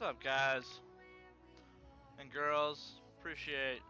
What's up, guys and girls? Appreciate.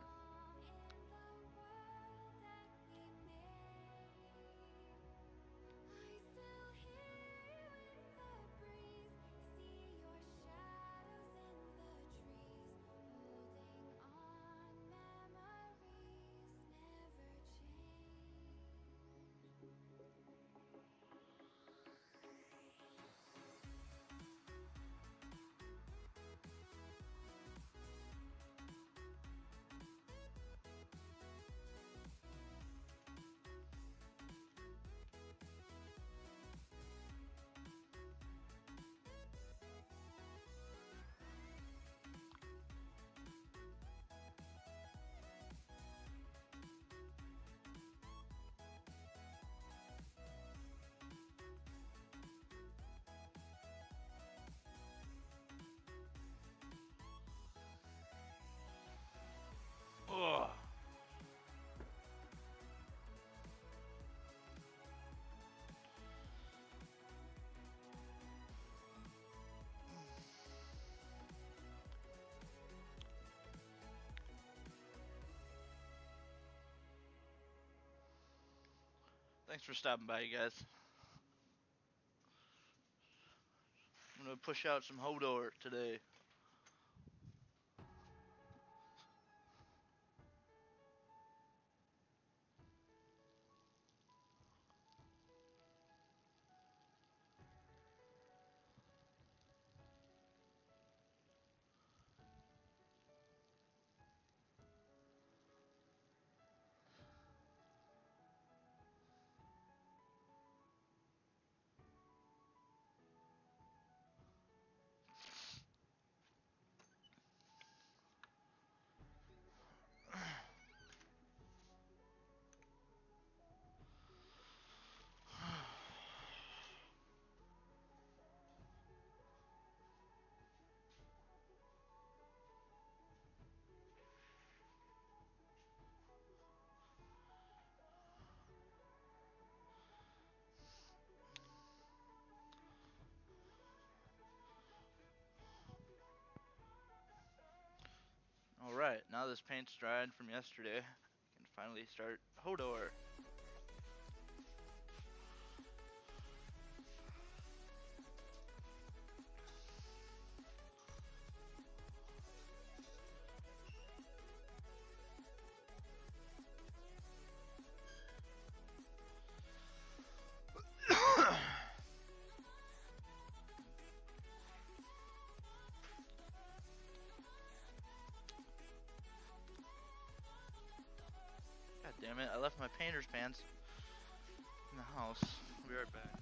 Ugh. Thanks for stopping by, you guys. I'm gonna push out some HODOR today. Alright, now this paint's dried from yesterday, I can finally start HODOR. God damn it, I left my painter's pants in the house. I'll be right back.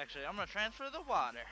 Actually, I'm gonna transfer the water.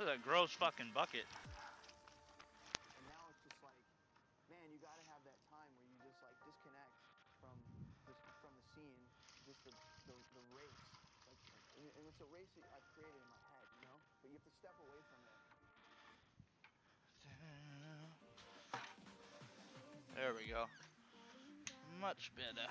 Look at that gross fucking bucket. And now it's just like, man, you got to have that time where you just like disconnect from the scene, just the race. Like, and it's a race that I've created in my head, you know. But you have to step away from it. There we go. Much better.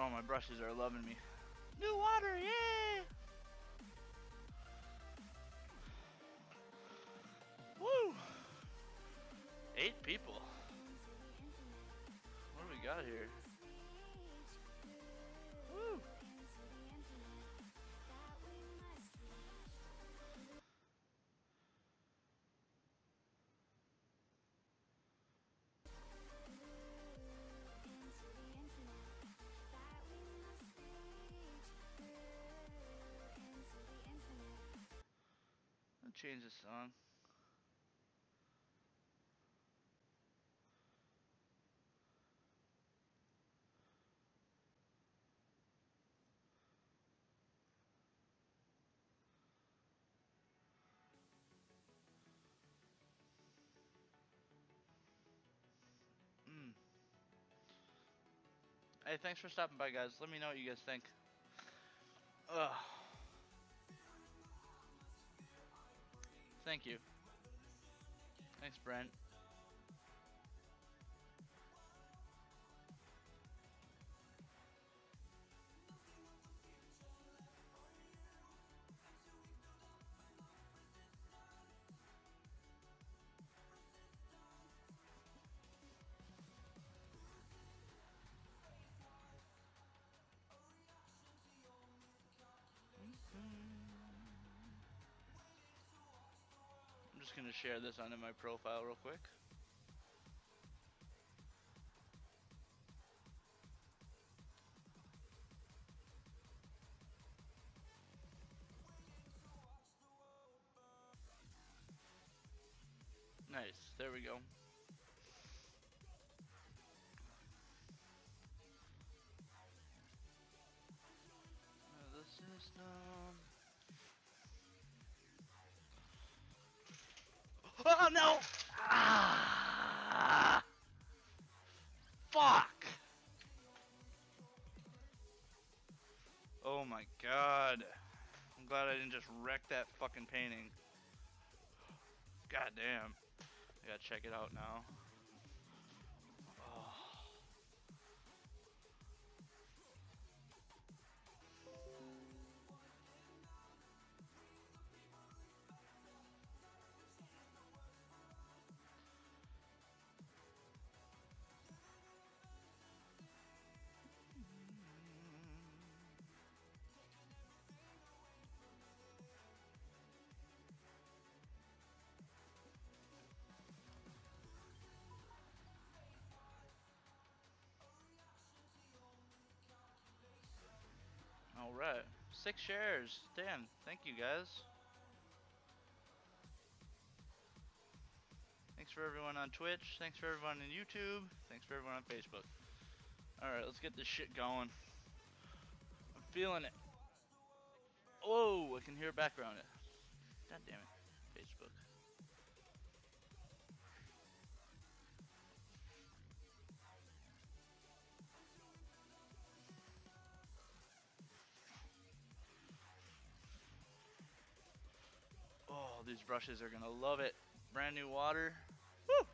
Oh, my brushes are loving me. New water, yeah! Woo! 8 people. What do we got here? Woo! I'll change the song. Hey, thanks for stopping by, guys. Let me know what you guys think. Ugh. Thank you. Thanks, Brent. I'm just gonna share this onto my profile real quick. Nice, there we go. The system. Oh no! Ah! Fuck! Oh my god. I'm glad I didn't just wreck that fucking painting. God damn. I gotta check it out now. Oh. 6 shares. Damn, thank you guys. Thanks for everyone on Twitch. Thanks for everyone on YouTube. Thanks for everyone on Facebook. Alright, let's get this shit going. I'm feeling it. Whoa, I can hear background. God damn it. Facebook. Oh, these brushes are gonna love it. Brand new water. Woo!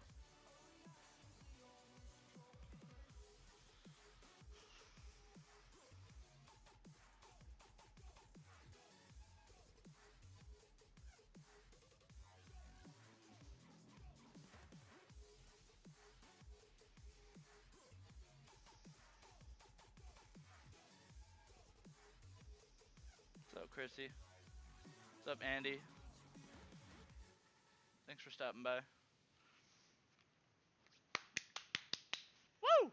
What's up, Chrissy? What's up, Andy? Thanks for stopping by. Woo!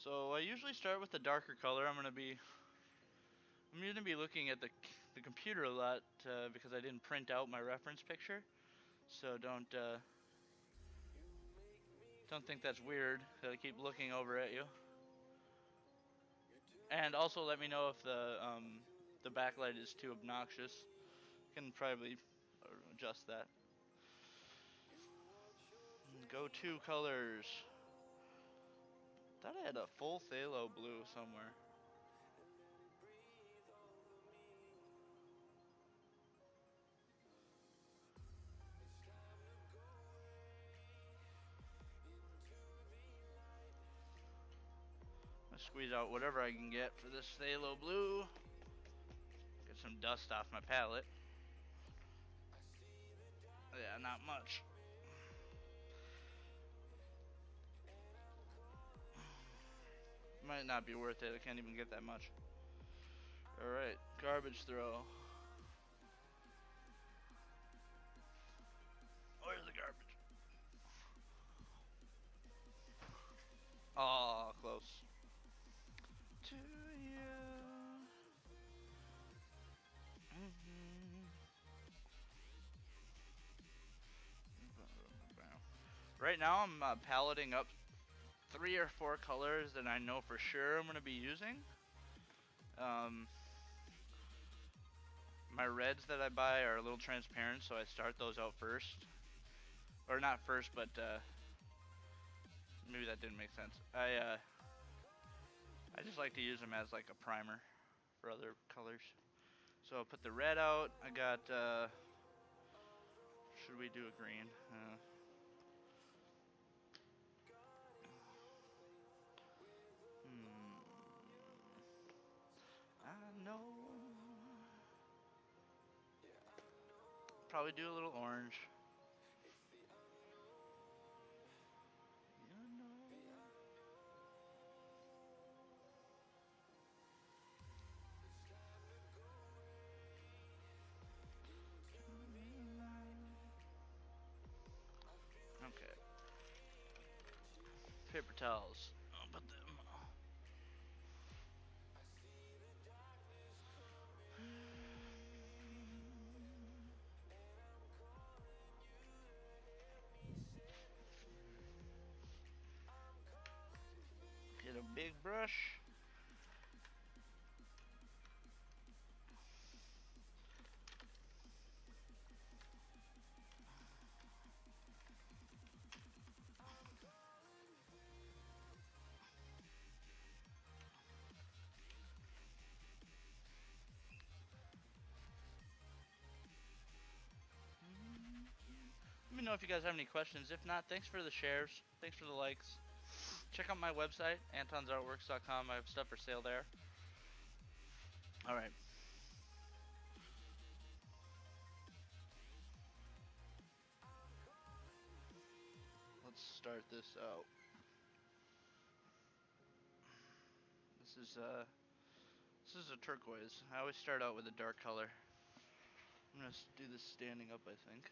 So I usually start with the darker color. I'm gonna be looking at the computer a lot because I didn't print out my reference picture. So don't think that's weird that I keep looking over at you. And also let me know if the backlight is too obnoxious. Can probably adjust that. Go-to colors. Thought I had a full phthalo blue somewhere. I squeeze out whatever I can get for this phthalo blue. Get some dust off my palette. Yeah, not much. Might not be worth it. I can't even get that much. Alright, garbage throw. Where's the garbage? Oh, close. To you. Right now I'm paletting up 3 or 4 colors that I know for sure I'm going to be using. My reds that I buy are a little transparent, so I start those out first. Or not first, but maybe that didn't make sense. I just like to use them as like a primer for other colors. So I'll put the red out. I got, should we do a green? I know. Probably do a little orange. Okay. Paper towels. I'll put them. Get a big brush. Let me know if you guys have any questions. If not, thanks for the shares. Thanks for the likes. Check out my website, antonsartworks.com. I have stuff for sale there. Alright. Let's start this out. This is a turquoise. I always start out with a dark color. I'm gonna do this standing up, I think.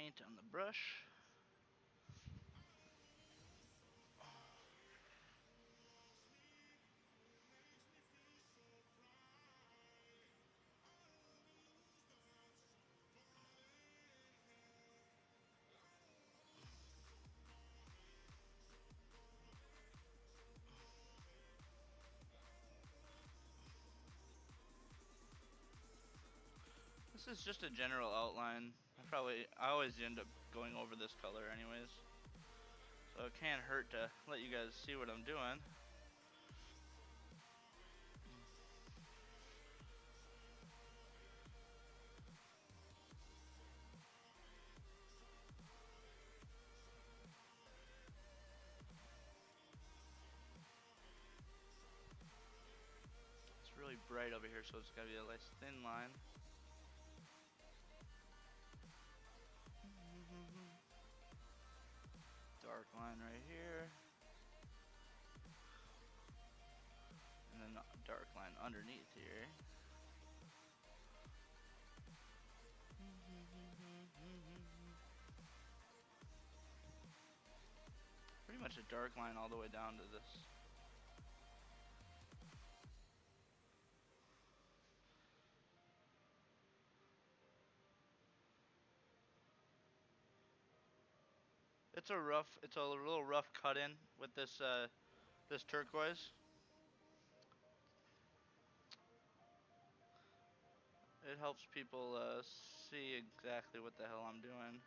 paint on the brush. This is just a general outline. I always end up going over this color anyways. So it can't hurt to let you guys see what I'm doing. It's really bright over here, so it's gotta be a nice thin line. Dark line right here. And then a dark line underneath here. Pretty much a dark line all the way down to this. It's a little rough cut in with this this turquoise. It helps people see exactly what the hell I'm doing.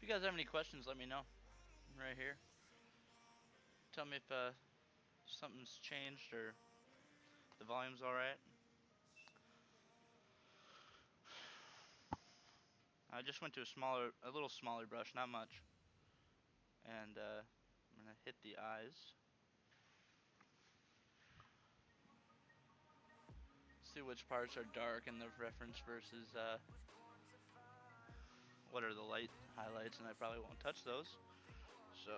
If you guys have any questions, let me know. I'm right here. Tell me if something's changed or the volume's alright. I just went to a little smaller brush, not much. And I'm gonna hit the eyes. See which parts are dark in the reference versus what are the light highlights, and I probably won't touch those. So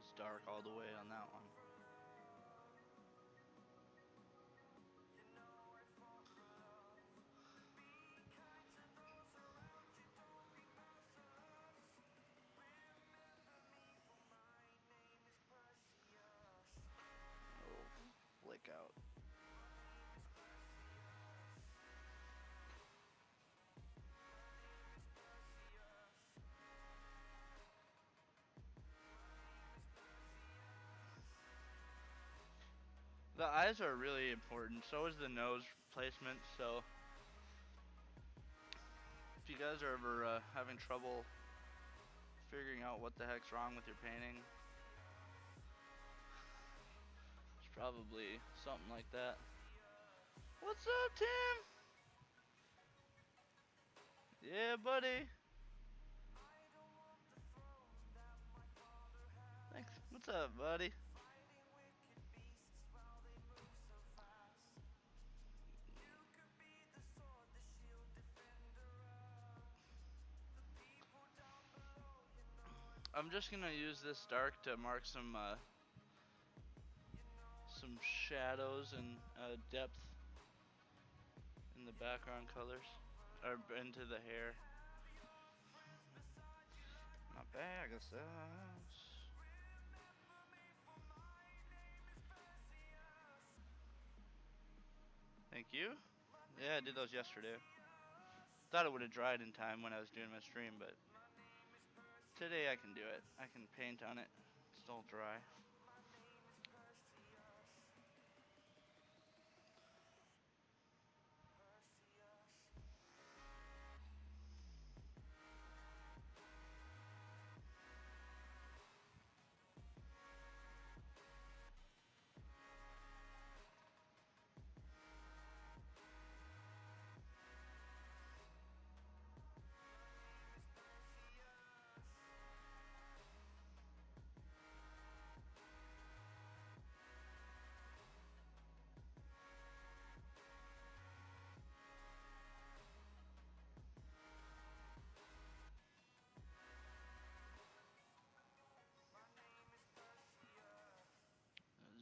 it's dark all the way on that one. Oh, flick out. The eyes are really important, so is the nose placement, so if you guys are ever having trouble figuring out what the heck's wrong with your painting, it's probably something like that. What's up, Tim? Yeah, buddy. Thanks. What's up, buddy? I'm just gonna use this dark to mark some shadows and depth in the background colors, or into the hair. My bag of sauce. Thank you. Yeah, I did those yesterday. Thought it would have dried in time when I was doing my stream, but today I can do it. I can paint on it. It's still dry.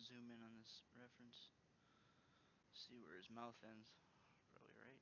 Zoom in on this reference. See where his mouth ends. Probably right.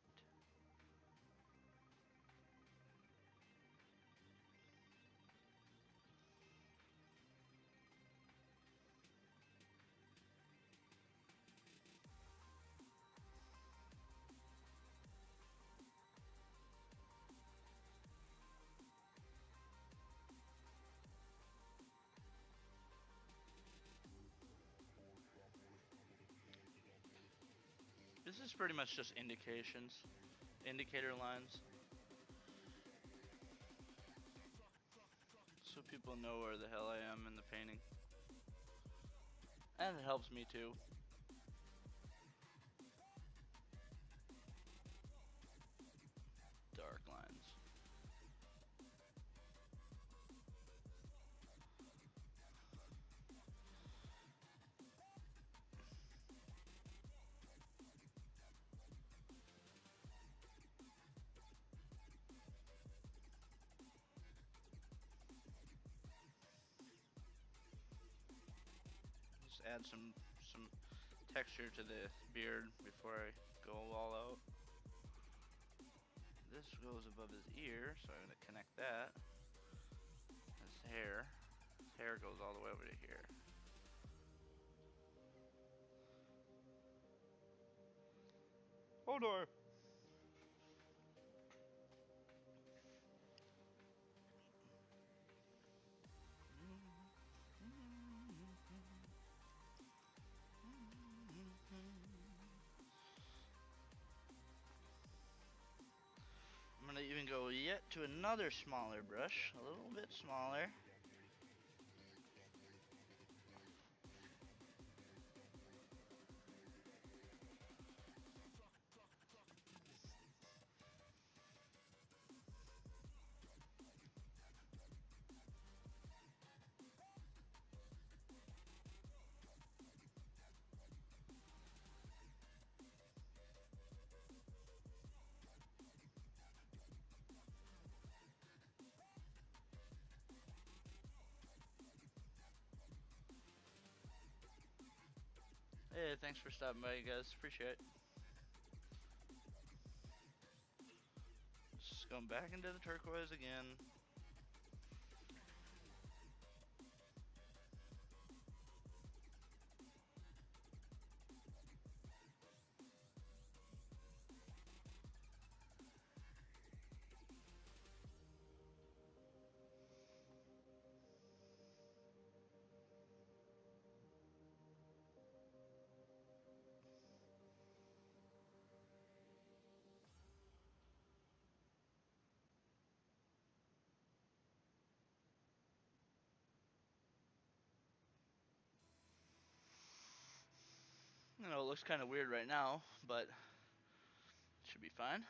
This is pretty much just indications, indicator lines, so people know where the hell I am in the painting. And it helps me too. Dark lines. Just add some texture to the beard before I go all out. This goes above his ear, so I'm gonna connect that. His hair. His hair goes all the way over to here. HODOR! I'm gonna even go yet to another smaller brush, a little bit smaller. Hey, thanks for stopping by, you guys. Appreciate it. Just going back into the turquoise again. You know, it looks kind of weird right now, but it should be fine.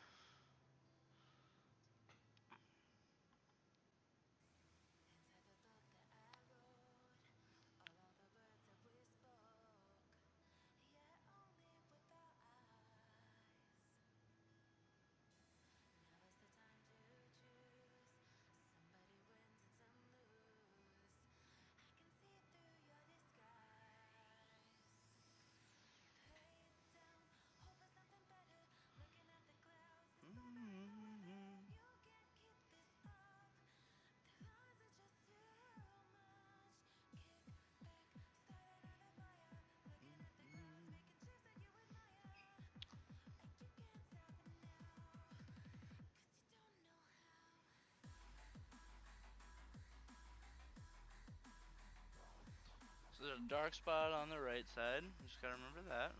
dark spot on the right side. Just gotta remember that.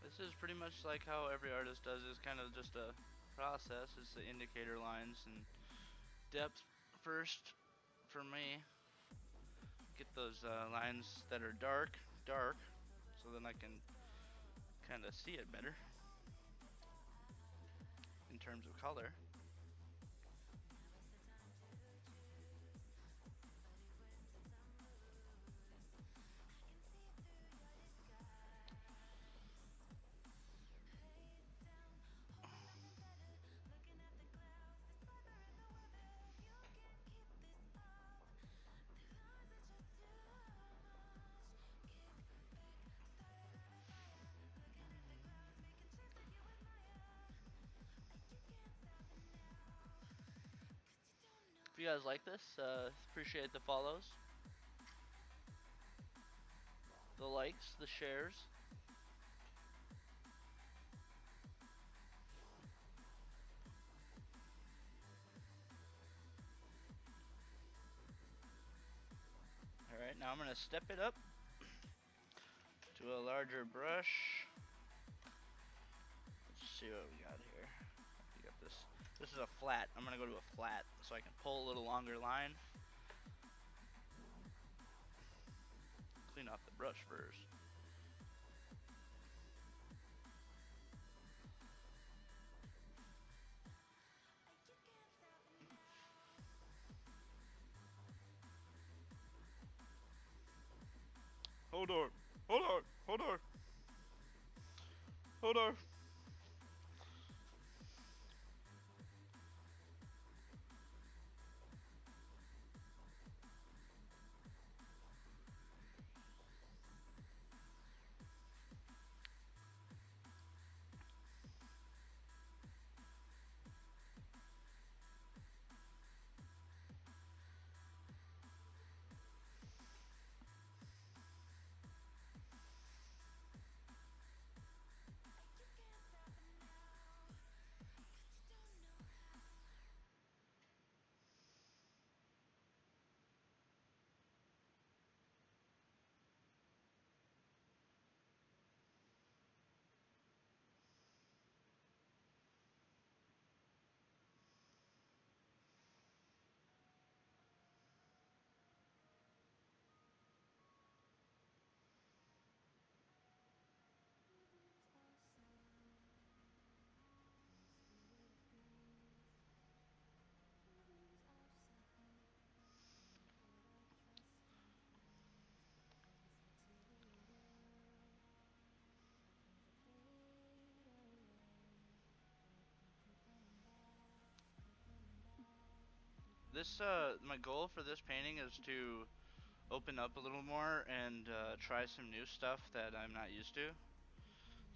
This is pretty much like how every artist does it. It's kind of just a process. It's the indicator lines and depth first for me. Get those lines that are dark, so then I can kind of see it better in terms of color. If you guys like this, appreciate the follows, the likes, the shares. Alright, now I'm going to step it up to a larger brush. Let's see what we got here. We got this. This is a flat. I'm going to go to a flat so I can pull a little longer line. Clean off the brush first. HODOR, HODOR, HODOR, HODOR. This, my goal for this painting is to open up a little more and try some new stuff that I'm not used to.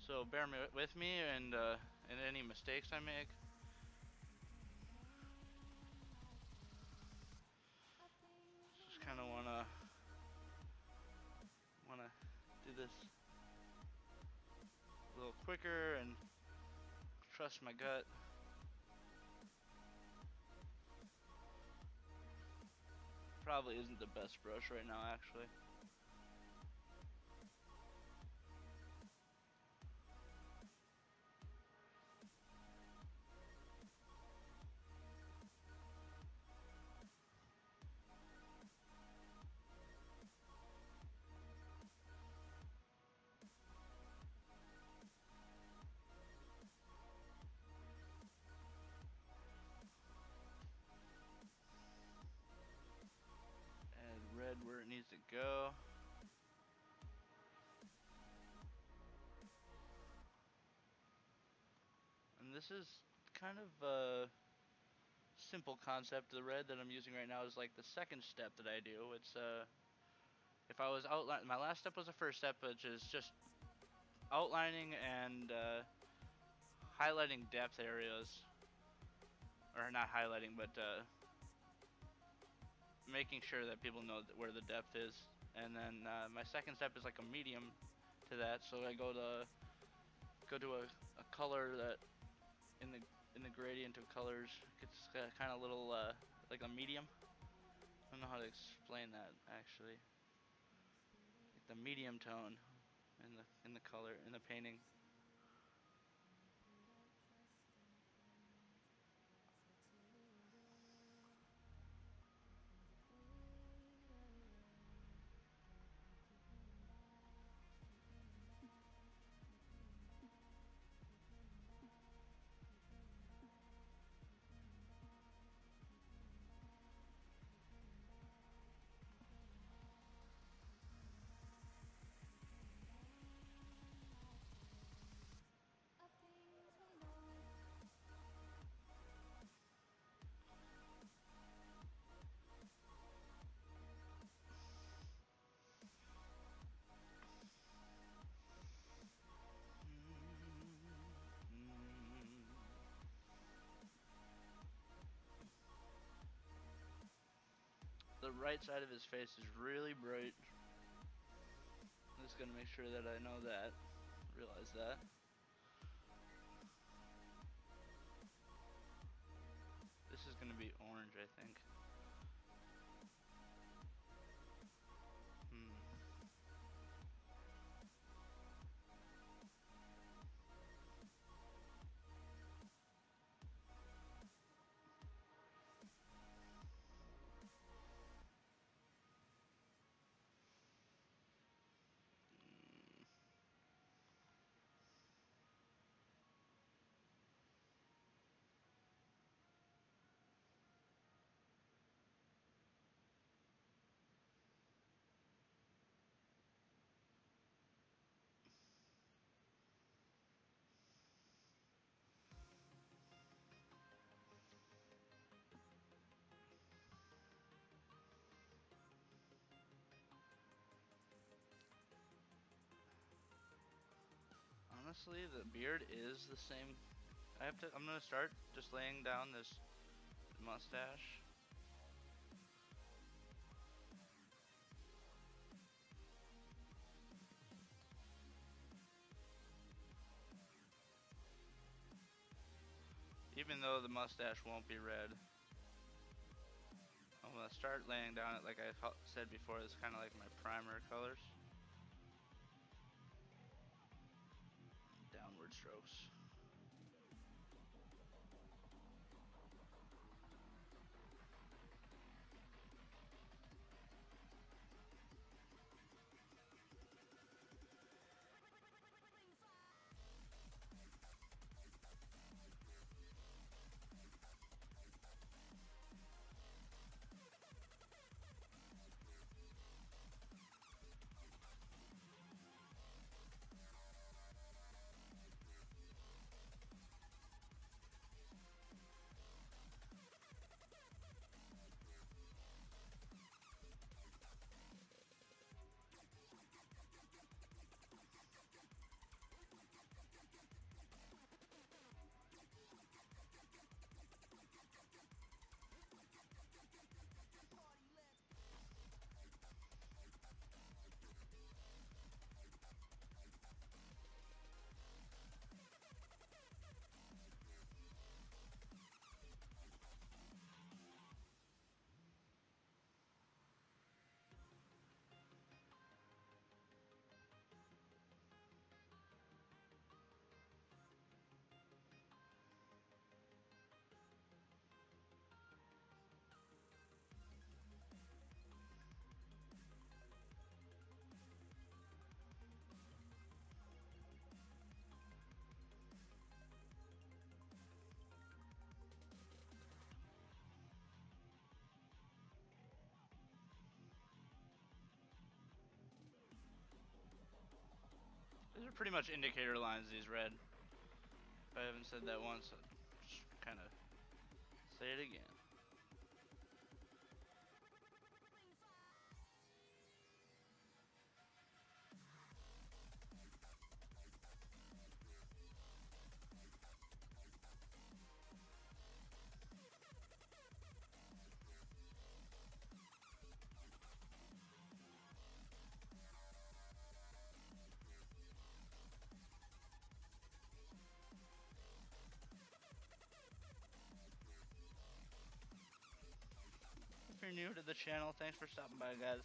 So bear with me and any mistakes I make. Just kind of wanna do this a little quicker and trust my gut. Probably isn't the best brush right now, actually. needs to go. And this is kind of a simple concept. The red that I'm using right now is like the second step that I do. It's if I was outlining, my last step was the first step, which is just outlining and highlighting depth areas, or not highlighting, but making sure that people know where the depth is. And then my second step is like a medium to that. So I go to a color that in the gradient of colors, it's kind of little like a medium. I don't know how to explain that actually. Like the medium tone in the color in the painting. The right side of his face is really bright. I'm just gonna make sure that I know that, realize that. This is gonna be orange, I think. Honestly, the beard is the same. I'm gonna start just laying down this mustache. Even though the mustache won't be red, I'm gonna start laying down it like I said before. It's kind of like my primer colors. Downward strokes. They're pretty much indicator lines, these red. If I haven't said that once, I'll just kind of say it again. If you're new to the channel, thanks for stopping by, guys.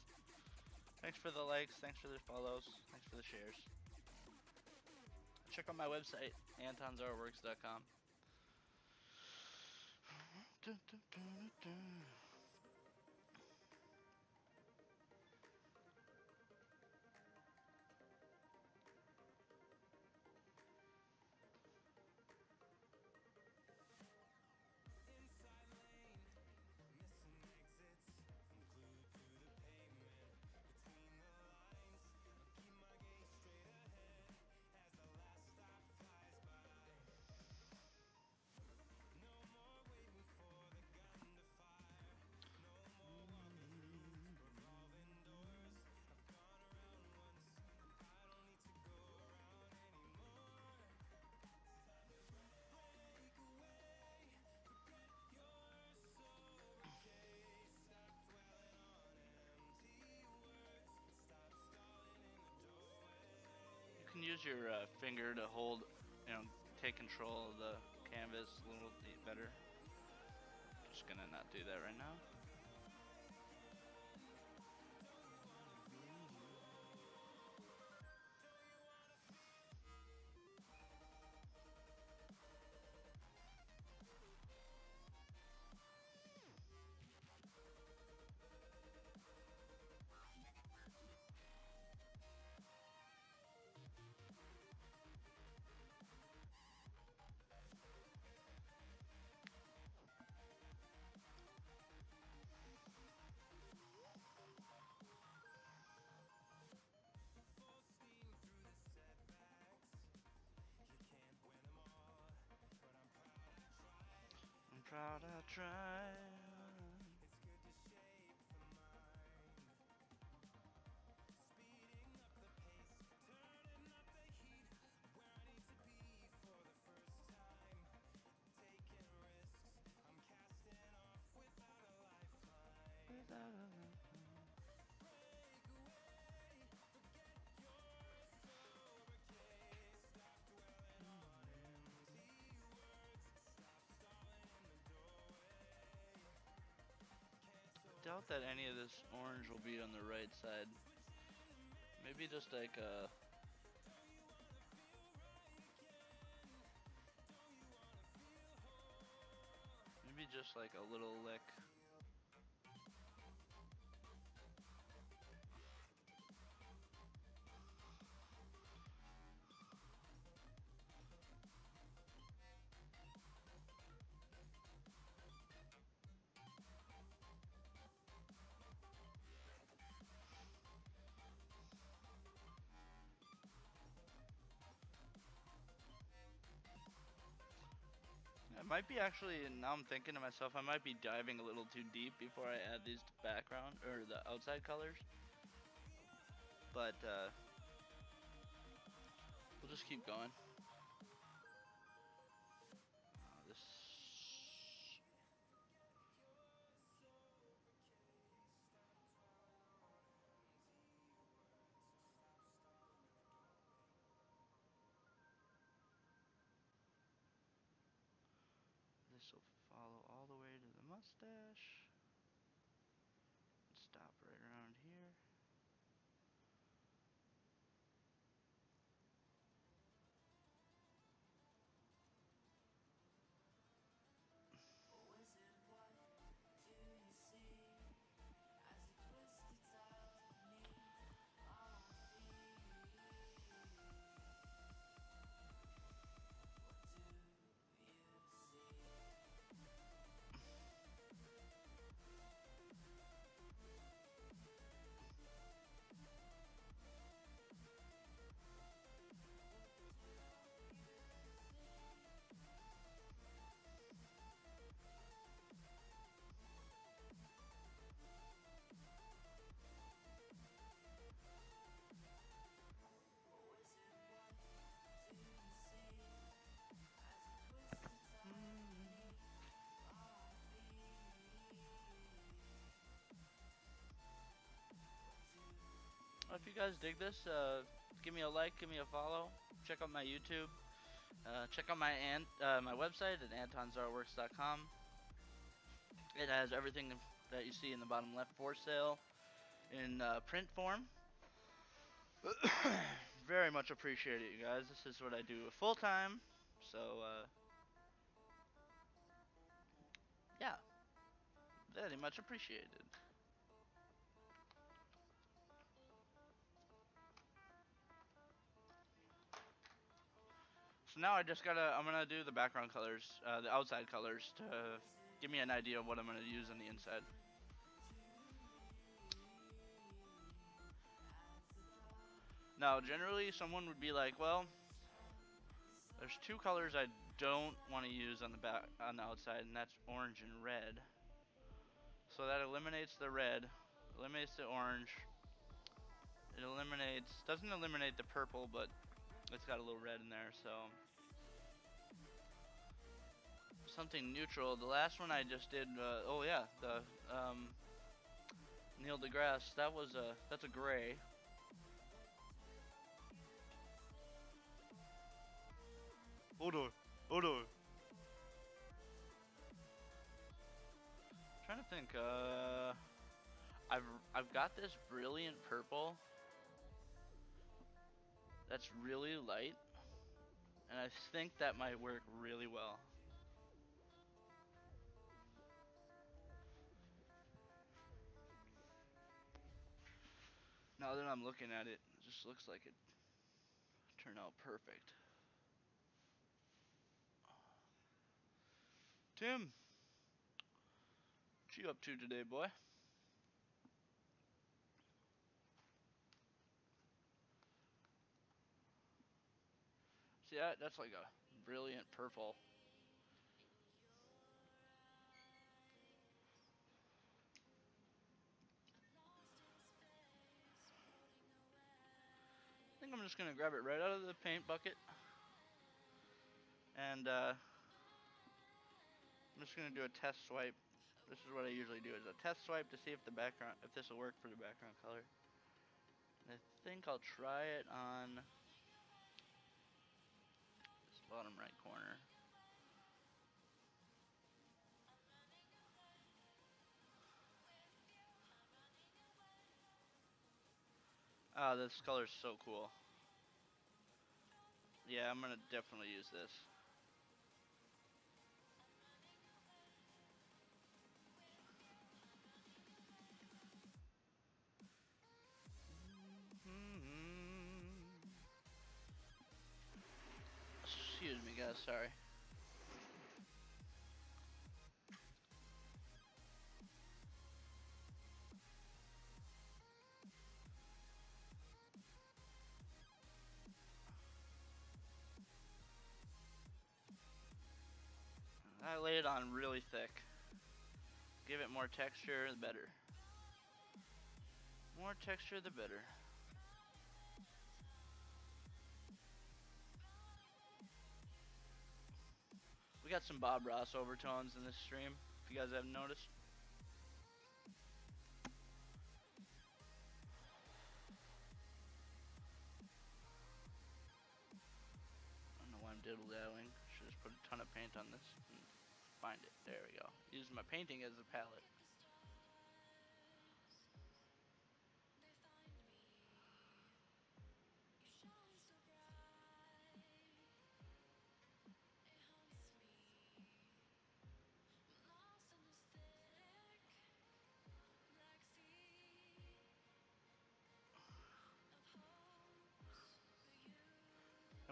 Thanks for the likes, thanks for the follows, thanks for the shares. Check out my website, antonsartworks.com. You can use your finger to hold, take control of the canvas a little better. Just gonna not do that right now. I'm proud I tried. Doubt that any of this orange will be on the right side. Maybe just like maybe just like a little lick. I might be actually, now I'm thinking to myself, I might be diving a little too deep before I add these background, or the outside colors. But, we'll just keep going. This... This will follow all the way to the mustache. Stop right around here. if you guys dig this, give me a like, give me a follow. Check out my YouTube. Check out my my website at antonsartworks.com. It has everything that you see in the bottom left for sale in print form. Very much appreciate it, you guys. This is what I do full time. So, yeah, very much appreciated. So now I'm gonna do the background colors, the outside colors, to give me an idea of what I'm gonna use on the inside. Now, generally, someone would be like, well, there's two colors I don't want to use on the outside, and that's orange and red. So that eliminates the red, eliminates the orange. It doesn't eliminate the purple, but it's got a little red in there, so something neutral. The last one I just did, oh yeah, the Neil deGrasse. That's a gray. HODOR, HODOR. Trying to think. I've got this brilliant purple that's really light, and I think that might work really well. Now that I'm looking at it, it just looks like it turned out perfect. Tim, what you up to today, boy? See that? That's like a brilliant purple. I think I'm just gonna grab it right out of the paint bucket, and I'm just gonna do a test swipe. This is what I usually do: is a test swipe to see if this will work for the background color. And I think I'll try it on this bottom right corner. Ah, this color's so cool. Yeah, I'm gonna definitely use this. Excuse me, guys. Sorry. I lay it on really thick. Give it more texture, the better. More texture, the better. We got some Bob Ross overtones in this stream, if you guys haven't noticed. I don't know why I'm diddle-daddling. Should just put a ton of paint on this and find it. There we go. Using my painting as a palette.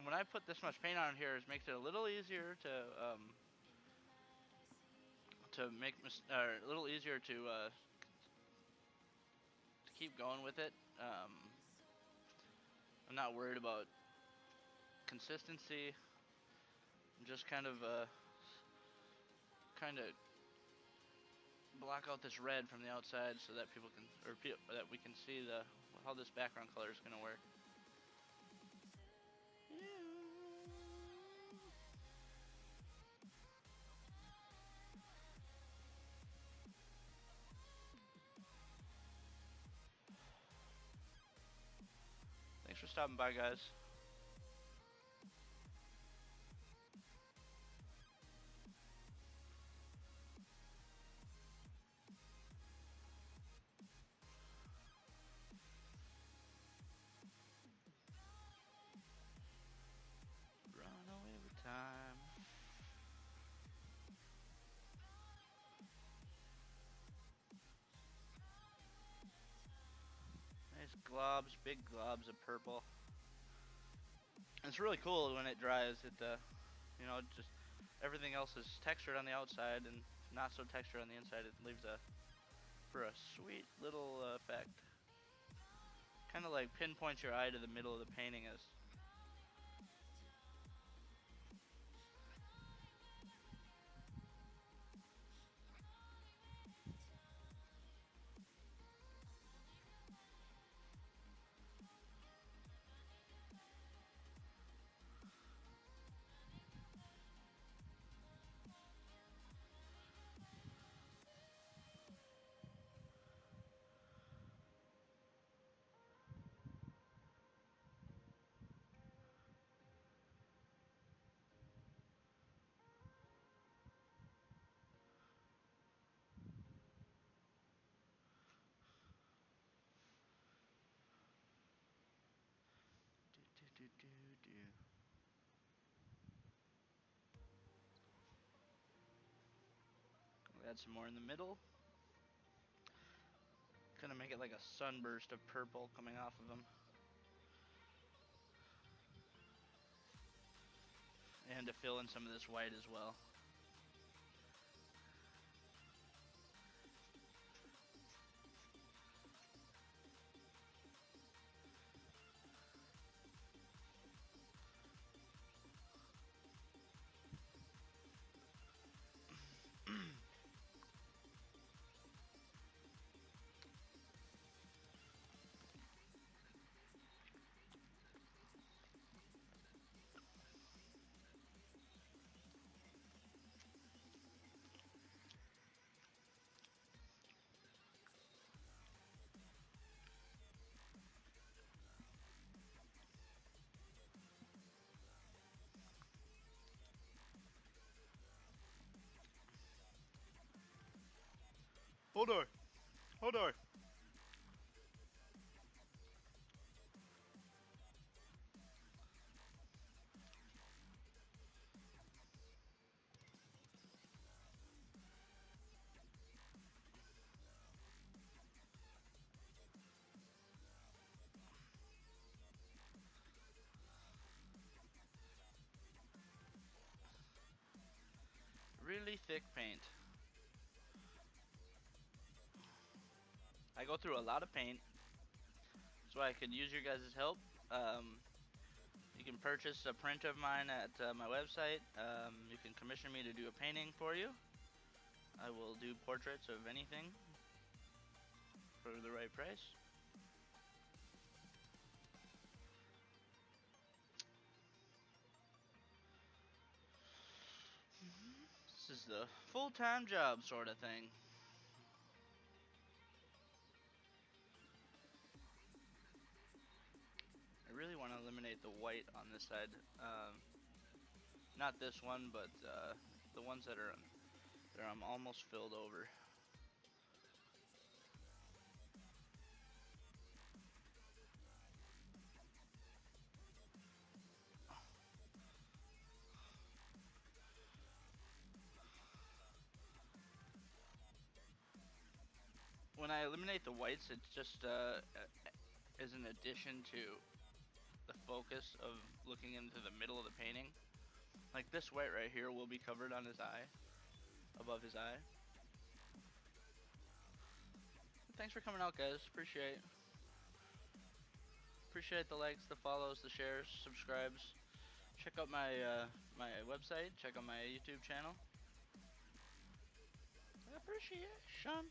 And when I put this much paint on here, it makes it a little easier to keep going with it. I'm not worried about consistency. I'm just kind of block out this red from the outside so that that we can see how this background color is gonna work. for stopping by, guys. Run away with time. Nice globs, big globs of purple. It's really cool when it dries. It, you know, just everything else is textured on the outside and not so textured on the inside. It leaves for a sweet little effect. Kind of like pinpoints your eye to the middle of the painting as. Add some more in the middle. Gonna make it like a sunburst of purple coming off of them. And to fill in some of this white as well. HODOR! HODOR! Really thick paint. I go through a lot of paint, so I could use your guys' help. You can purchase a print of mine at my website. You can commission me to do a painting for you. I will do portraits of anything for the right price. This is the full-time job sort of thing. I really want to eliminate the white on this side. Not this one, but the ones that are I'm almost filled over. When I eliminate the whites, it's just is an addition to the focus of looking into the middle of the painting. Like this white right here will be covered on his eye, above his eye. Thanks for coming out, guys. Appreciate the likes, the follows, the shares, subscribes. Check out my my website. Check out my YouTube channel. Appreciation.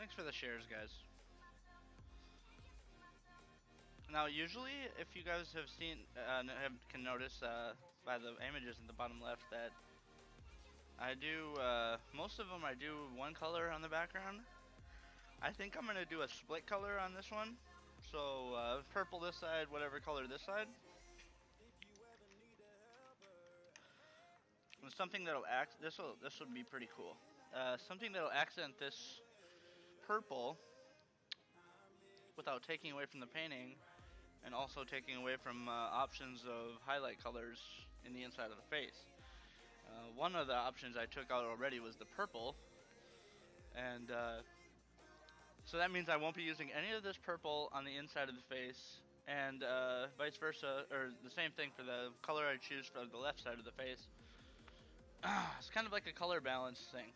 Thanks for the shares, guys. Now, usually, if you guys have seen, can notice by the images in the bottom left that I do, most of them I do one color on the background. I think I'm going to do a split color on this one. So, purple this side, whatever color this side. And something that'll this will be pretty cool. Something that'll accent this purple without taking away from the painting, and also taking away from options of highlight colors in the inside of the face. One of the options I took out already was the purple, and so that means I won't be using any of this purple on the inside of the face, and vice versa, or the same thing for the color I choose for the left side of the face. It's kind of like a color balance thing.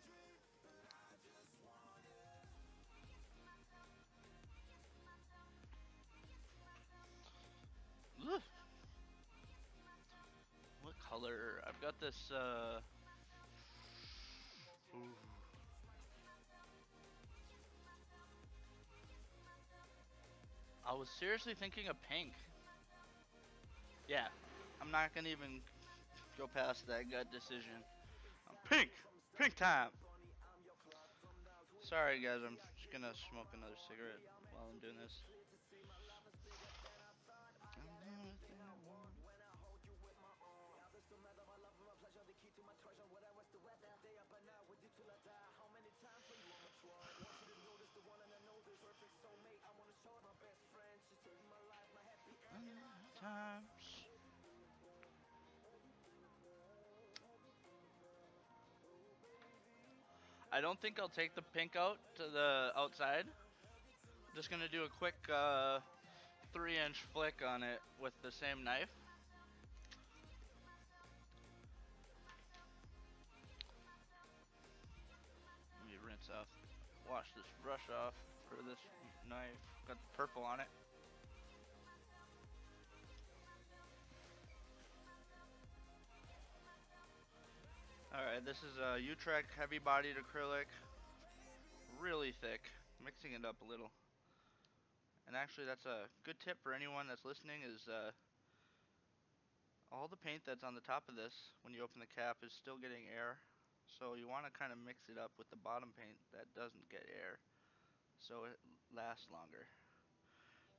Ugh. What color? I've got this, ooh. I was seriously thinking of pink. Yeah, I'm not gonna even go past that gut decision. Pink! Pink time! Sorry guys, I'm just gonna smoke another cigarette while I'm doing this. Times. I don't think I'll take the pink out to the outside. I'm just gonna do a quick 3-inch flick on it with the same knife. Let me rinse off, wash this brush off for this knife. Got the purple on it. Alright, this is a Utrecht heavy bodied acrylic. Really thick. Mixing it up a little. And actually that's a good tip for anyone that's listening is all the paint that's on the top of this when you open the cap is still getting air. So you want to kind of mix it up with the bottom paint that doesn't get air so it lasts longer.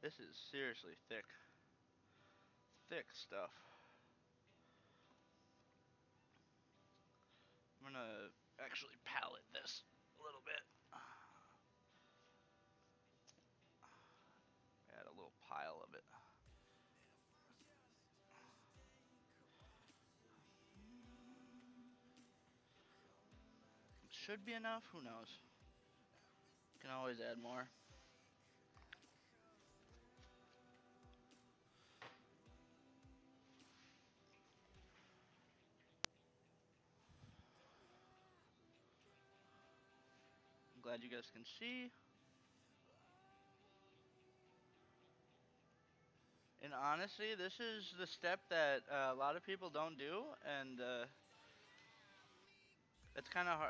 This is seriously thick. Thick stuff. I'm gonna actually palette this a little bit. Add a little pile of it. It should be enough, who knows? Can always add more. I'm glad you guys can see. And honestly, this is the step that a lot of people don't do, and it's kind of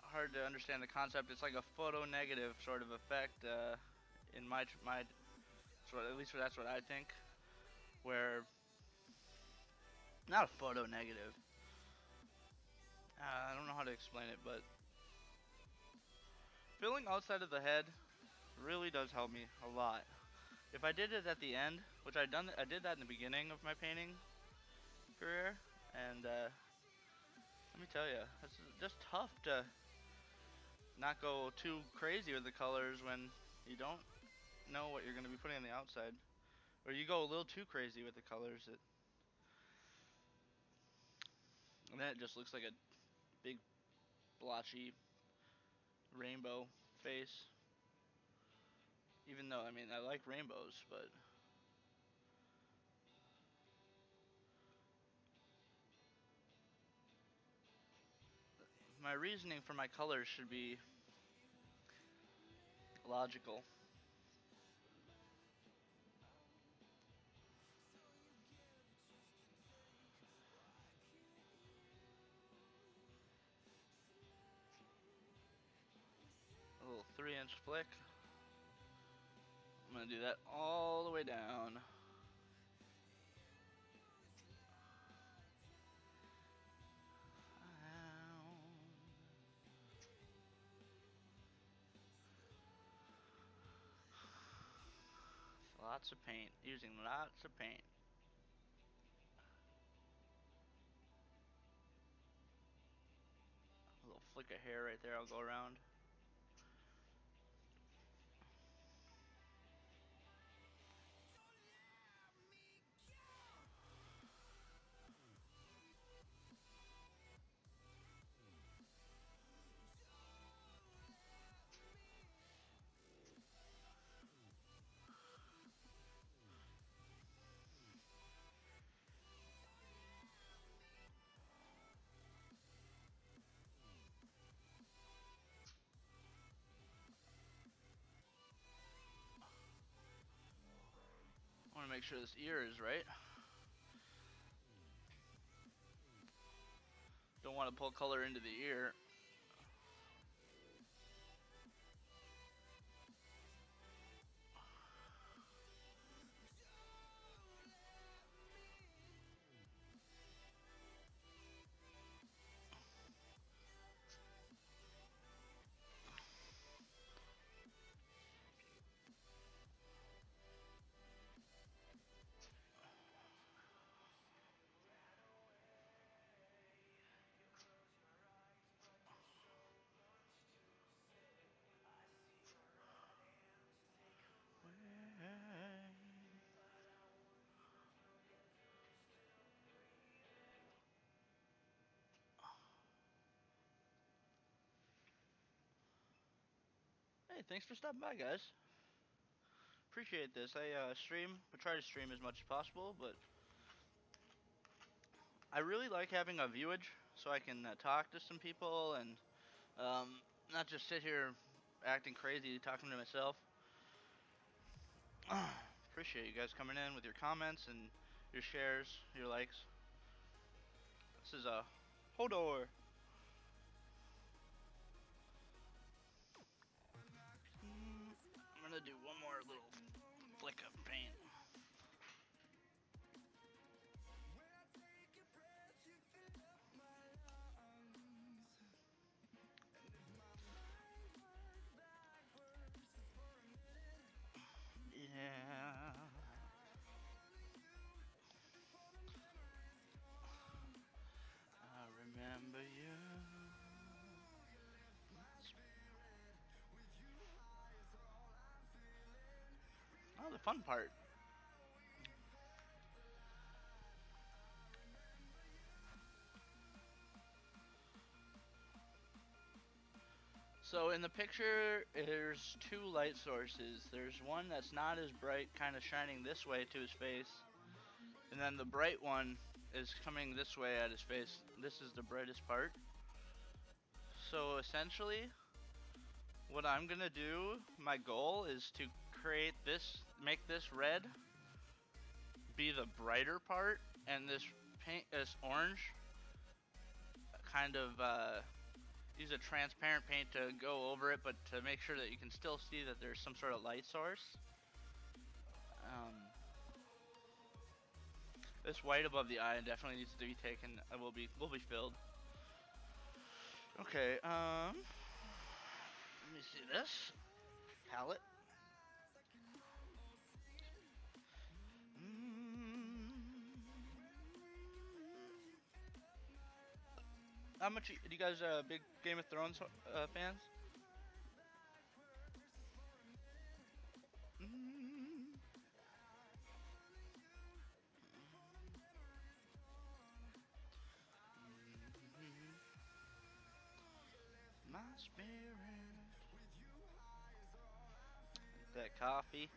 hard to understand the concept. It's like a photo negative sort of effect in my sort of, at least that's what I think. Where not a photo negative. I don't know how to explain it, but filling outside of the head really does help me a lot. If I did it at the end, which I did that in the beginning of my painting career, and let me tell you, it's just tough to not go too crazy with the colors when you don't know what you're going to be putting on the outside, or you go a little too crazy with the colors, and then it just looks like a big blotchy rainbow face. Even though, I mean, I like rainbows, but my reasoning for my colors should be logical. A little 3-inch flick. I'm gonna do that all the way down. Lots of paint, using lots of paint. A little flick of hair right there, I'll go around. I want to make sure this ear is right. Don't want to pull color into the ear. Hey, thanks for stopping by, guys. Appreciate this. I try to stream as much as possible, but I really like having a viewage so I can talk to some people and not just sit here acting crazy talking to myself. Appreciate you guys coming in with your comments and your shares, your likes. This is a HODOR. I'm gonna do one more little flick of paint. Yeah. I remember you. Oh, the fun part. So in the picture, there's two light sources. There's one that's not as bright, kind of shining this way to his face. And then the bright one is coming this way at his face. This is the brightest part. So essentially, what I'm gonna do, my goal is to create this, make this red be the brighter part, and this paint, this orange, kind of use a transparent paint to go over it, but to make sure that you can still see that there's some sort of light source. This white above the eye definitely needs to be taken. Will be filled. Okay. Let me see this palette. How much do you guys big Game of Thrones fans? My spirit. Get that coffee.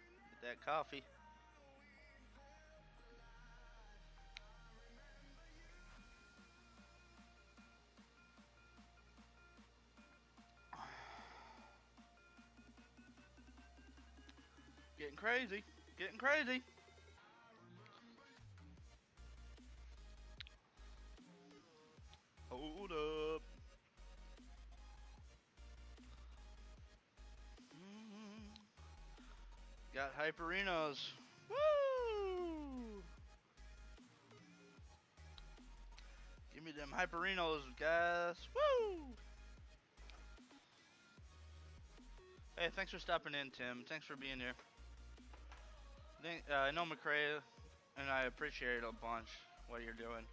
Get that coffee. Getting crazy. Getting crazy. Hold up. Got Hyperinos. Woo! Give me them Hyperinos, guys. Woo! Hey, thanks for stopping in, Tim. Thanks for being here. I know McCrae, and I appreciate a bunch what you're doing.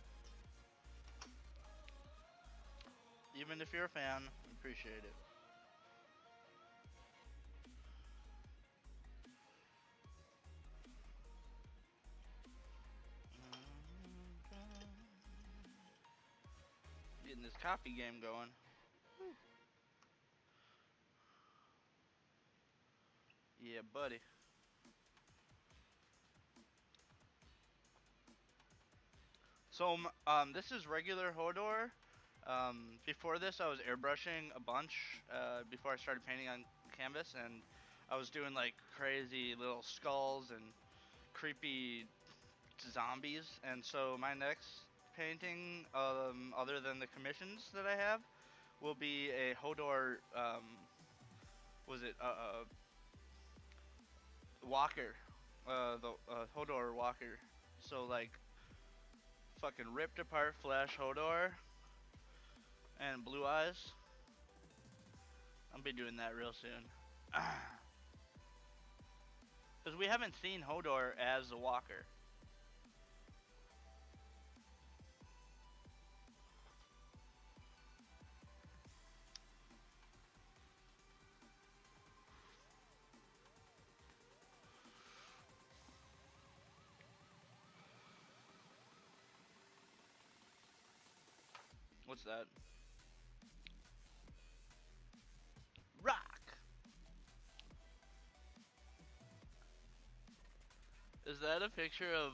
Even if you're a fan, I appreciate it. Getting this coffee game going. Woo. Yeah, buddy. So, this is regular HODOR. Before this, I was airbrushing a bunch before I started painting on canvas, and I was doing like crazy little skulls and creepy zombies. And so my next painting, other than the commissions that I have, will be a HODOR. Was it walker? The HODOR walker. So like fucking ripped apart flesh HODOR and blue eyes. I'll be doing that real soon. Because we haven't seen HODOR as a walker. What's that? Rock! Is that a picture of,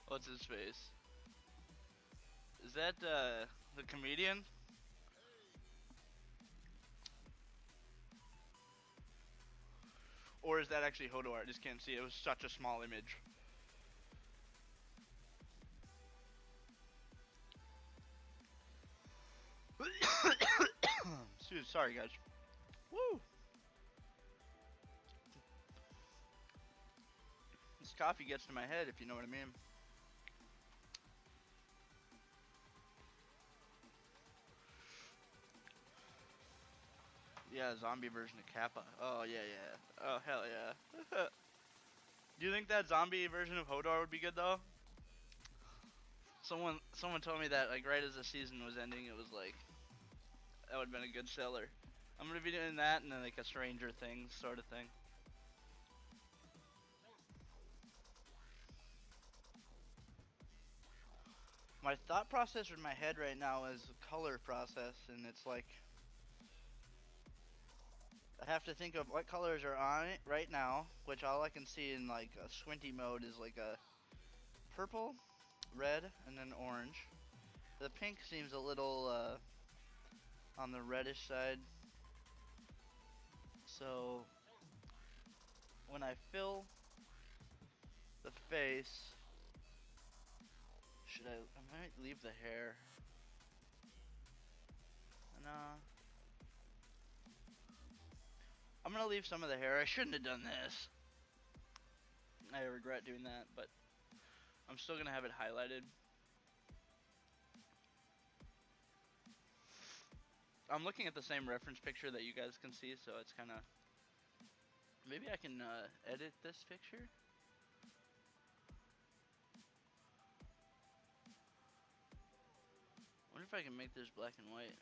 what's his face? Is that, the comedian? Or is that actually HODOR? I just can't see it. It was such a small image. Sorry, guys. Woo! This coffee gets to my head, if you know what I mean. Yeah, zombie version of Kappa. Oh, yeah, yeah. Oh, hell yeah. Do you think that zombie version of HODOR would be good, though? Someone told me that, like, right as the season was ending, it was like, that would have been a good seller. I'm gonna be doing that and then, like, a Stranger Things sort of thing. My thought process in my head right now is a color process, and it's like, I have to think of what colors are on it right now, which all I can see in like a squinty mode is like a purple, red, and then orange. The pink seems a little on the reddish side. So when I fill the face, I might leave the hair. No. I'm gonna leave some of the hair. I shouldn't have done this. I regret doing that, but I'm still gonna have it highlighted. I'm looking at the same reference picture that you guys can see, so it's kind of... Maybe I can edit this picture? I wonder if I can make this black and white.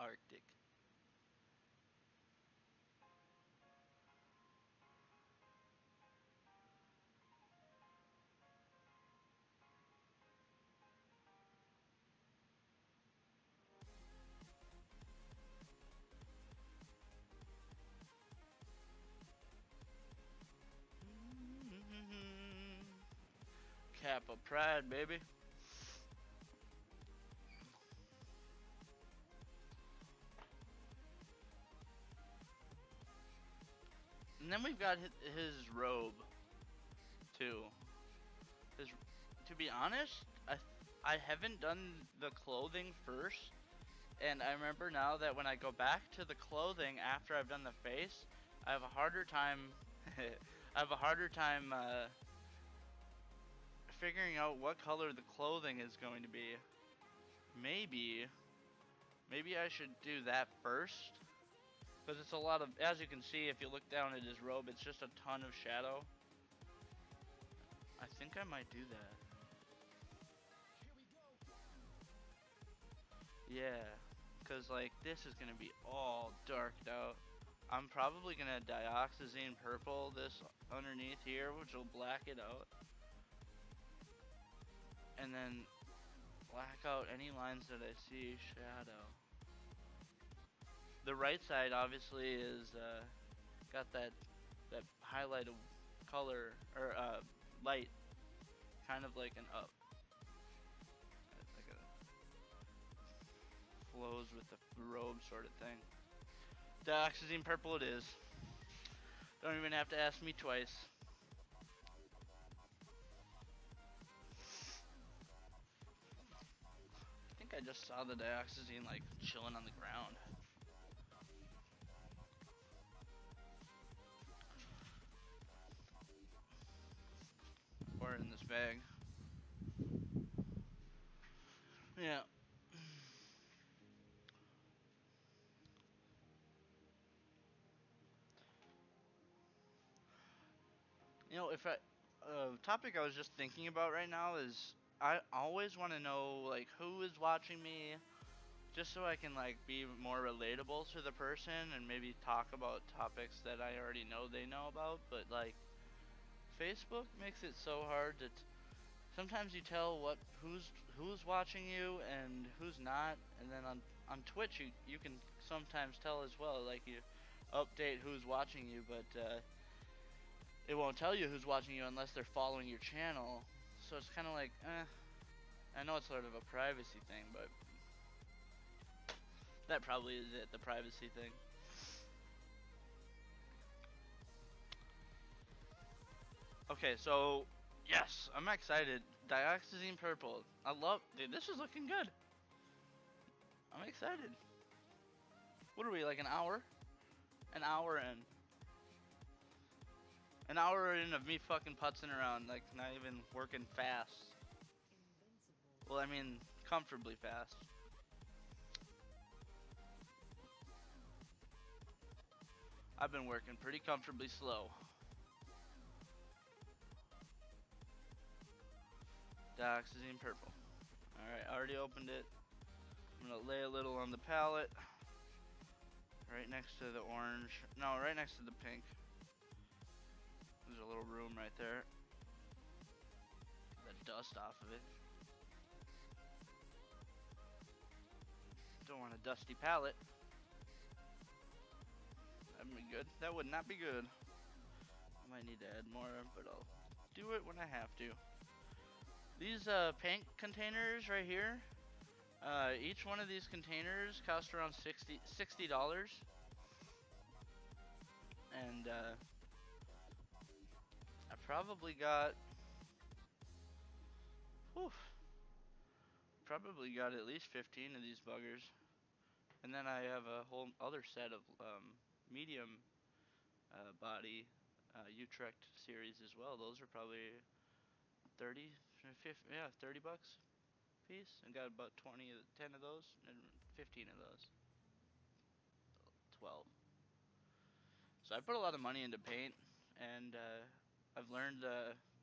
Arctic. Kappa pride, baby. And then we've got his robe, too. To be honest, I haven't done the clothing first, and I remember now that when I go back to the clothing after I've done the face, I have a harder time. I have a harder time figuring out what color the clothing is going to be. Maybe, maybe I should do that first, because it's a lot of. As you can see, if you look down at his robe, it's just a ton of shadow. I think I might do that. Yeah, because like this is gonna be all darked out. I'm probably gonna dioxazine purple this underneath here, which will black it out, and then black out any lines that I see shadow. The right side obviously is got that highlight of color or light, kind of like an up, like a flows with the robe sort of thing. Dioxazine purple it is. Don't even have to ask me twice. I think I just saw the dioxazine like chilling on the ground. Or in this bag. Yeah. You know, if I topic I was just thinking about right now is I always want to know like who is watching me, just so I can like be more relatable to the person and maybe talk about topics that I already know they know about. But like Facebook makes it so hard that sometimes you tell who's watching you and who's not, and then on Twitch you can sometimes tell as well. Like you update who's watching you, but it won't tell you who's watching you unless they're following your channel. So it's kind of like, I know it's sort of a privacy thing, but that probably is it, the privacy thing. Okay, so yes, I'm excited. Dioxazine purple. Dude, this is looking good. I'm excited. What are we, like an hour? An hour in. An hour in of me fucking putzing around, like not even working fast. Well, I mean, comfortably fast. I've been working pretty comfortably slow. Dioxazine purple. Alright, I already opened it. I'm gonna lay a little on the palette. Right next to the orange. No, right next to the pink. There's a little room right there. The dust off of it. Don't want a dusty palette. That'd be good. That would not be good. I might need to add more, but I'll do it when I have to. These paint containers right here, each one of these containers cost around $60. And I probably got, probably got at least 15 of these buggers. And then I have a whole other set of medium body Utrecht series as well. Those are probably 30, 50, yeah, $30 piece. And got about 10 of those and 15 of those. 12. So I put a lot of money into paint, and I've learned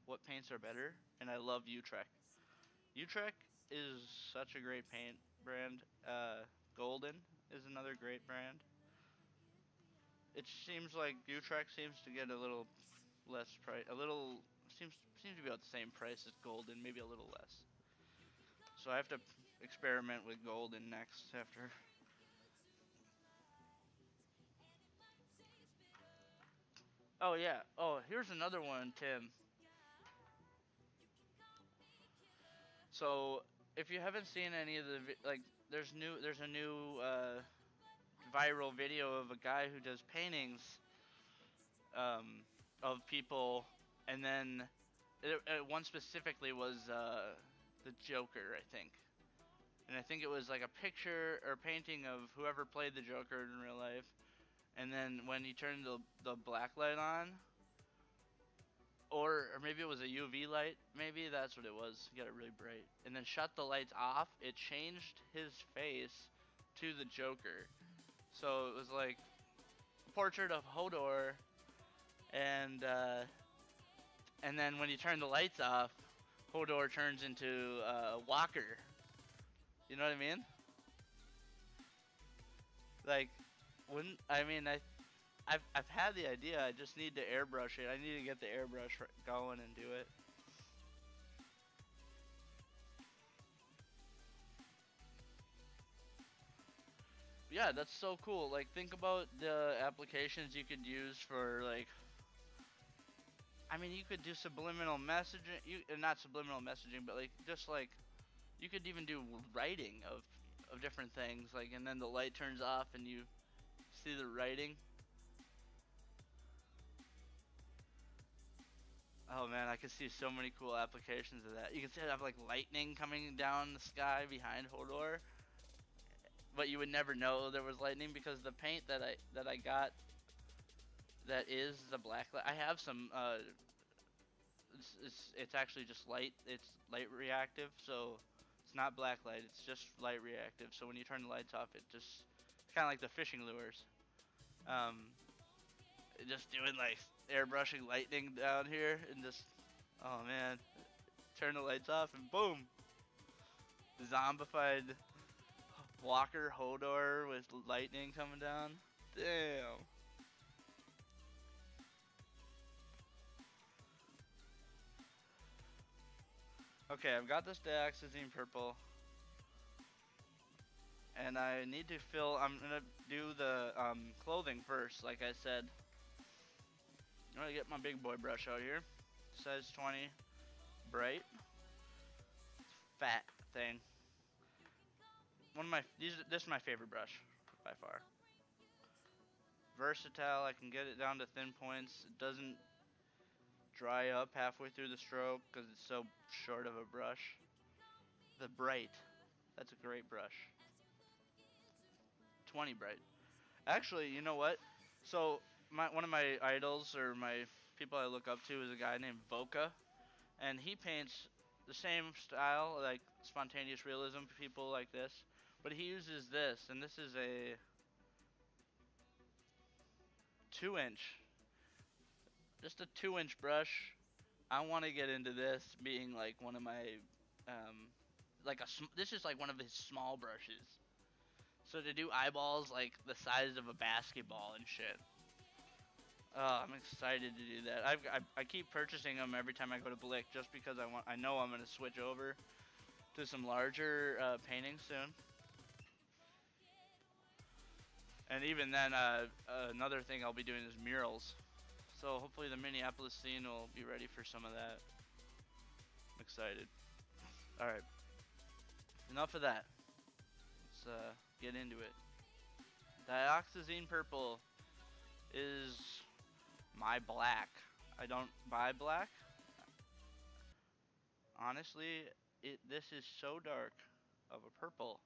what paints are better, and I love Utrecht. Utrecht is such a great paint brand. Golden is another great brand. It seems like Utrecht seems to get a little less price, seems to be about the same price as Golden, maybe a little less. So I have to experiment with Golden next after. Oh yeah. Oh, here's another one, Tim. So if you haven't seen any of the like, there's a new viral video of a guy who does paintings of people, and then one specifically was the Joker, I think. And I think it was like a picture or painting of whoever played the Joker in real life. And then when he turned the black light on, or maybe it was a UV light, maybe that's what it was, got it really bright, and then shut the lights off, it changed his face to the Joker. So it was like a portrait of HODOR, and then when you turn the lights off, HODOR turns into Walker. You know what I mean? Like, wouldn't I mean I've had the idea. I just need to airbrush it. I need to get the airbrush going and do it. Yeah, that's so cool. Like, think about the applications you could use for, like, I mean, you could do subliminal messaging. Not subliminal messaging, but like just like you could even do writing of different things. Like, and then the light turns off and you see the writing. Oh man, I could see so many cool applications of that. You can see it have like lightning coming down the sky behind Hodor, but you would never know there was lightning because the paint that I got that is the black light. I have some. It's actually just light. It's light reactive, so it's not black light. It's just light reactive. So when you turn the lights off, it just kind of like the fishing lures. Um, just doing like airbrushing lightning down here and just, oh man, turn the lights off and boom, zombified Walker Hodor with lightning coming down. Damn. Okay, I've got this dioxazine purple, and I need to fill. I'm gonna do the clothing first, like I said. I'm gonna get my big boy brush out here, size 20, bright, fat thing. This is my favorite brush by far. Versatile. I can get it down to thin points. It doesn't dry up halfway through the stroke because it's so short of a brush. The bright. That's a great brush. 20 bright. Actually, you know what? So one of my idols or my people I look up to is a guy named Voka, and he paints the same style, like spontaneous realism, people like this, but he uses this, and this is a 2-inch, just a 2-inch brush. I want to get into this being like one of my, this is like one of his small brushes. So to do eyeballs like the size of a basketball and shit. I'm excited to do that. I keep purchasing them every time I go to Blick just because I know I'm gonna switch over to some larger paintings soon. And even then, another thing I'll be doing is murals. So hopefully the Minneapolis scene will be ready for some of that. I'm excited. All right. Enough of that. Let's get into it. Dioxazine purple is my black. I don't buy black. Honestly, this is so dark of a purple.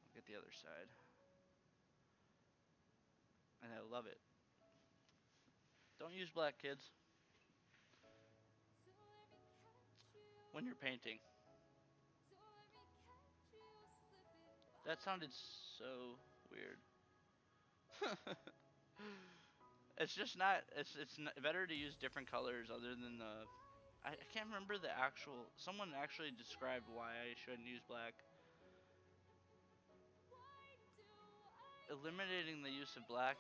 Look at the other side. And I love it. Don't use black, kids, when you're painting. That sounded so weird. It's just not. It's better to use different colors other than the. I can't remember the actual. Someone actually described why I shouldn't use black. Eliminating the use of black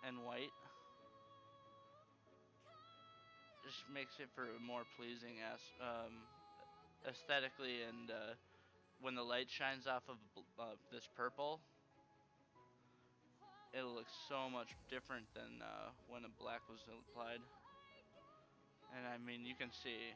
and white just makes it for a more pleasing aesthetically, and when the light shines off of this purple, it'll look so much different than when a black was applied. And I mean, you can see.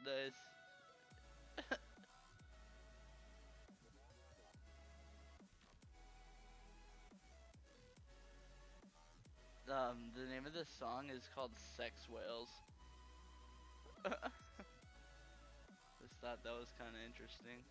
Nice. The name of this song is called Sex Whales. Just thought that was kind of interesting.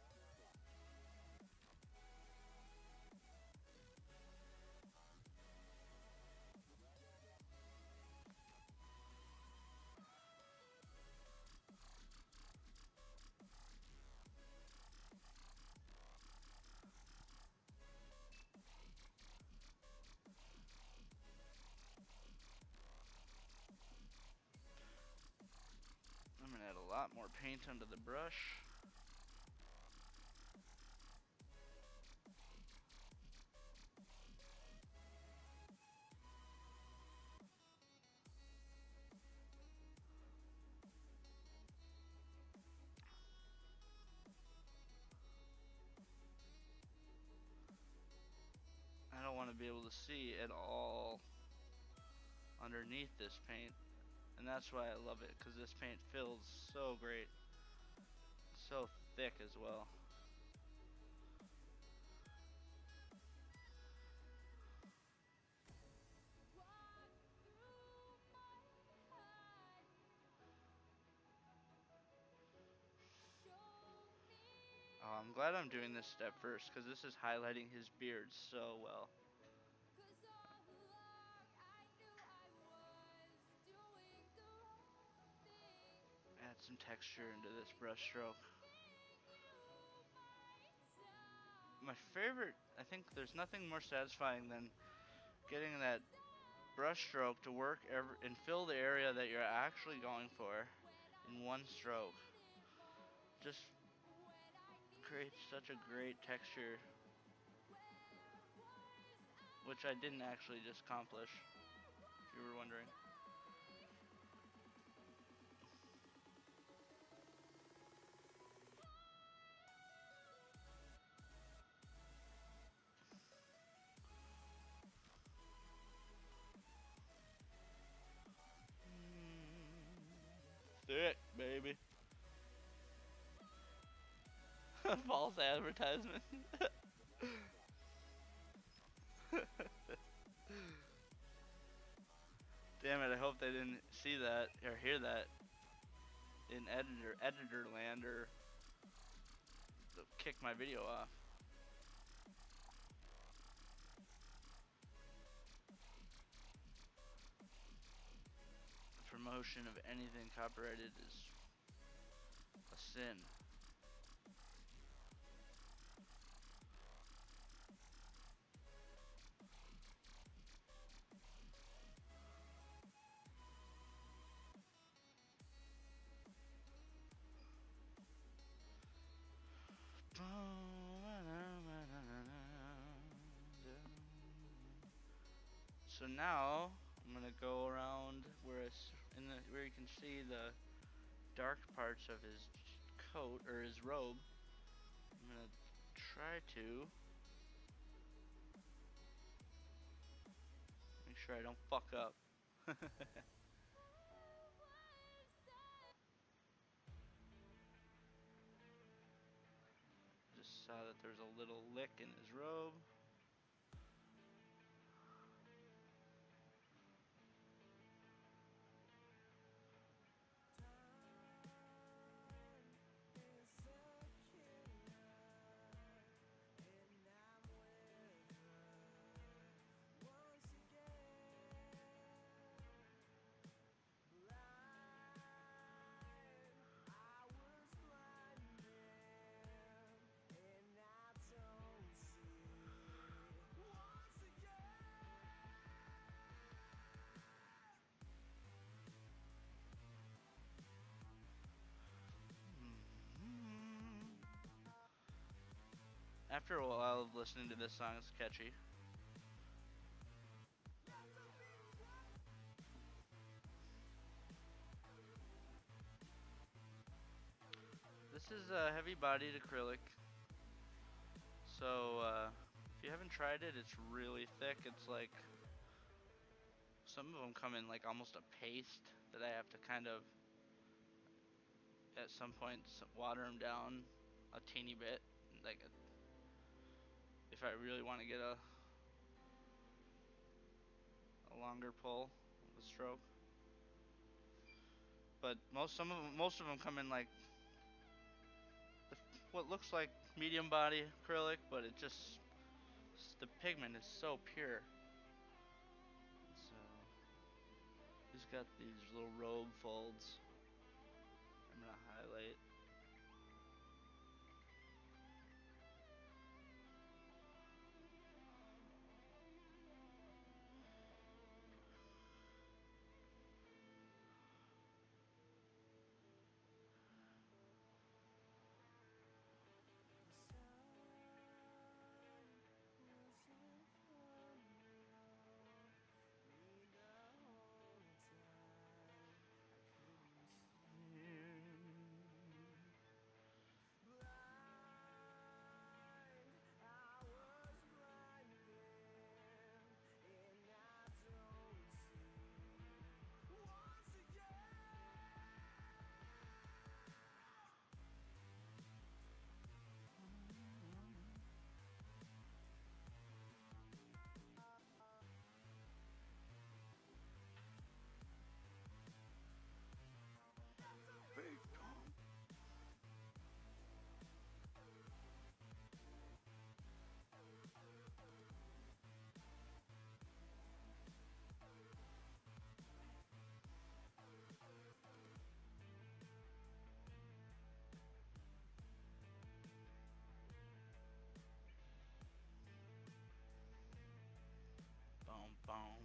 I'm gonna add a lot more paint onto the brush. I don't want to be able to see at all underneath this paint, and that's why I love it, because this paint fills so great, so thick as well. Oh, I'm glad I'm doing this step first, because this is highlighting his beard so well. Add some texture into this brush stroke. My favorite, I think there's nothing more satisfying than getting that brush stroke to work and fill the area that you're actually going for in one stroke. Just creates such a great texture, which I didn't actually just accomplish, if you were wondering. Thick, baby. False advertisement. Damn it, I hope they didn't see that or hear that in editor land, or they'll kick my video off. The promotion of anything copyrighted is a sin. So now I'm gonna go around where where you can see the dark parts of his coat or his robe. I'm gonna try to make sure I don't fuck up. Just saw that there's a little lick in his robe. After a while of listening to this song, it's catchy. This is a heavy-bodied acrylic, so if you haven't tried it, it's really thick. It's like some of them come in like almost a paste that I have to kind of at some point water them down a teeny bit, like if I really want to get a longer pull of a stroke. But most of them come in like what looks like medium body acrylic, but it just the pigment is so pure. So he's got these little robe folds. I'm gonna highlight. Boom, boom.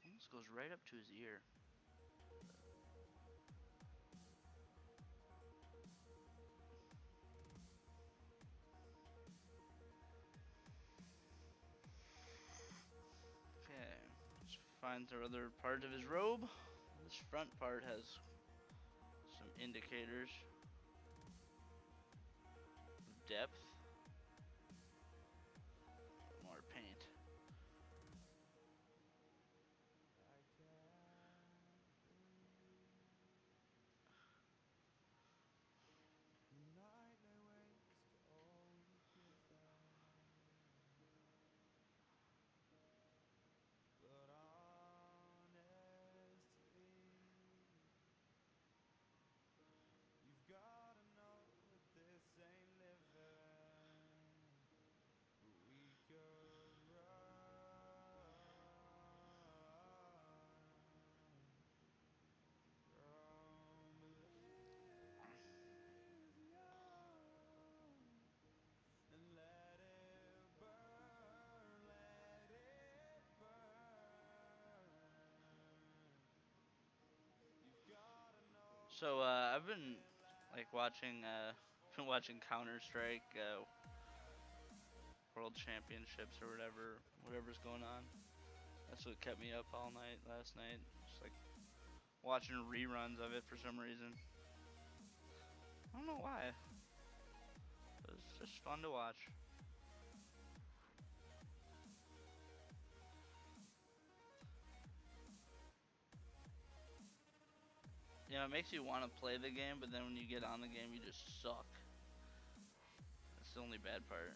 Almost goes right up to his ear. Okay, let's find the other part of his robe. This front part has some indicators of depth. More paint. So I've been like watching Counter Strike World Championships or whatever's going on. That's what kept me up all night last night. Just like watching reruns of it for some reason. I don't know why. It was just fun to watch. You know, it makes you want to play the game, but then when you get on the game, you just suck. That's the only bad part.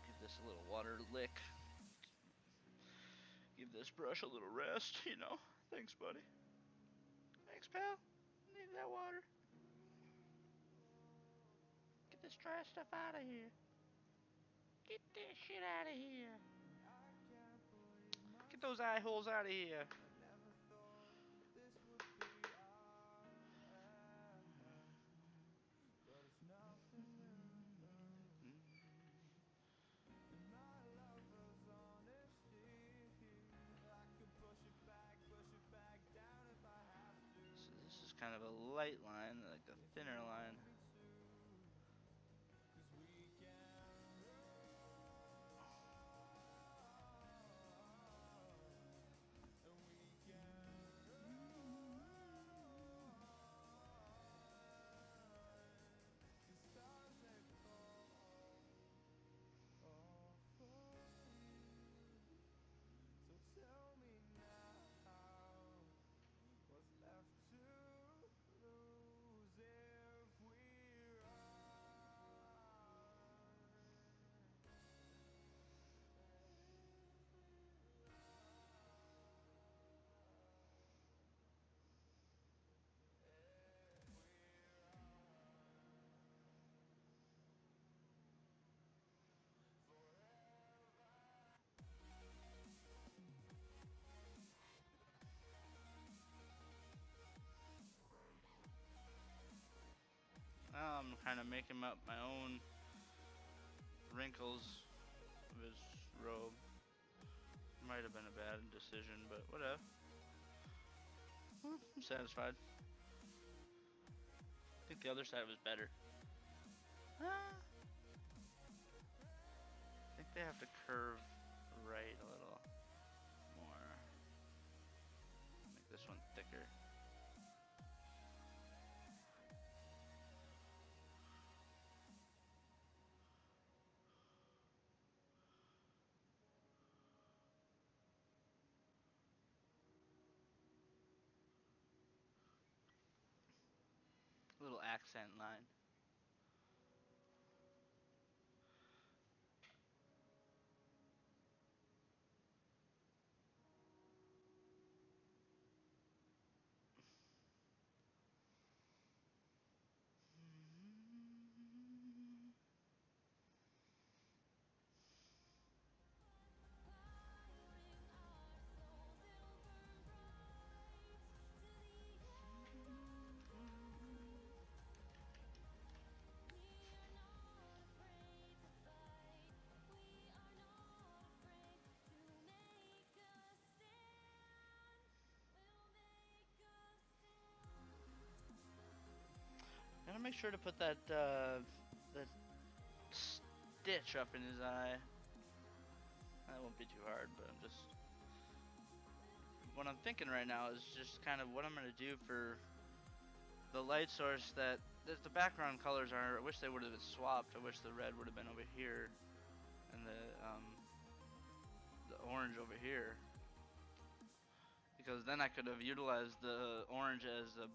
Give this a little water lick. Give this brush a little rest, you know. Thanks, buddy. Thanks, pal. Need that water. Get this dry stuff out of here. Get this shit out of here. Get those eye holes out of here. So this is kind of a light line, like a thinner line. kind of making up my own wrinkles of his robe. Might have been a bad decision, but whatever. I'm satisfied. I think the other side was better. I think they have to curve right a little more. Make this one thicker. A little accent line. Gotta make sure to put that stitch up in his eye. That won't be too hard, but I'm just... What I'm thinking right now is just kind of what I'm gonna do for the light source that the background colors are. I wish they would have been swapped. I wish the red would have been over here and the orange over here, because then I could have utilized the orange as the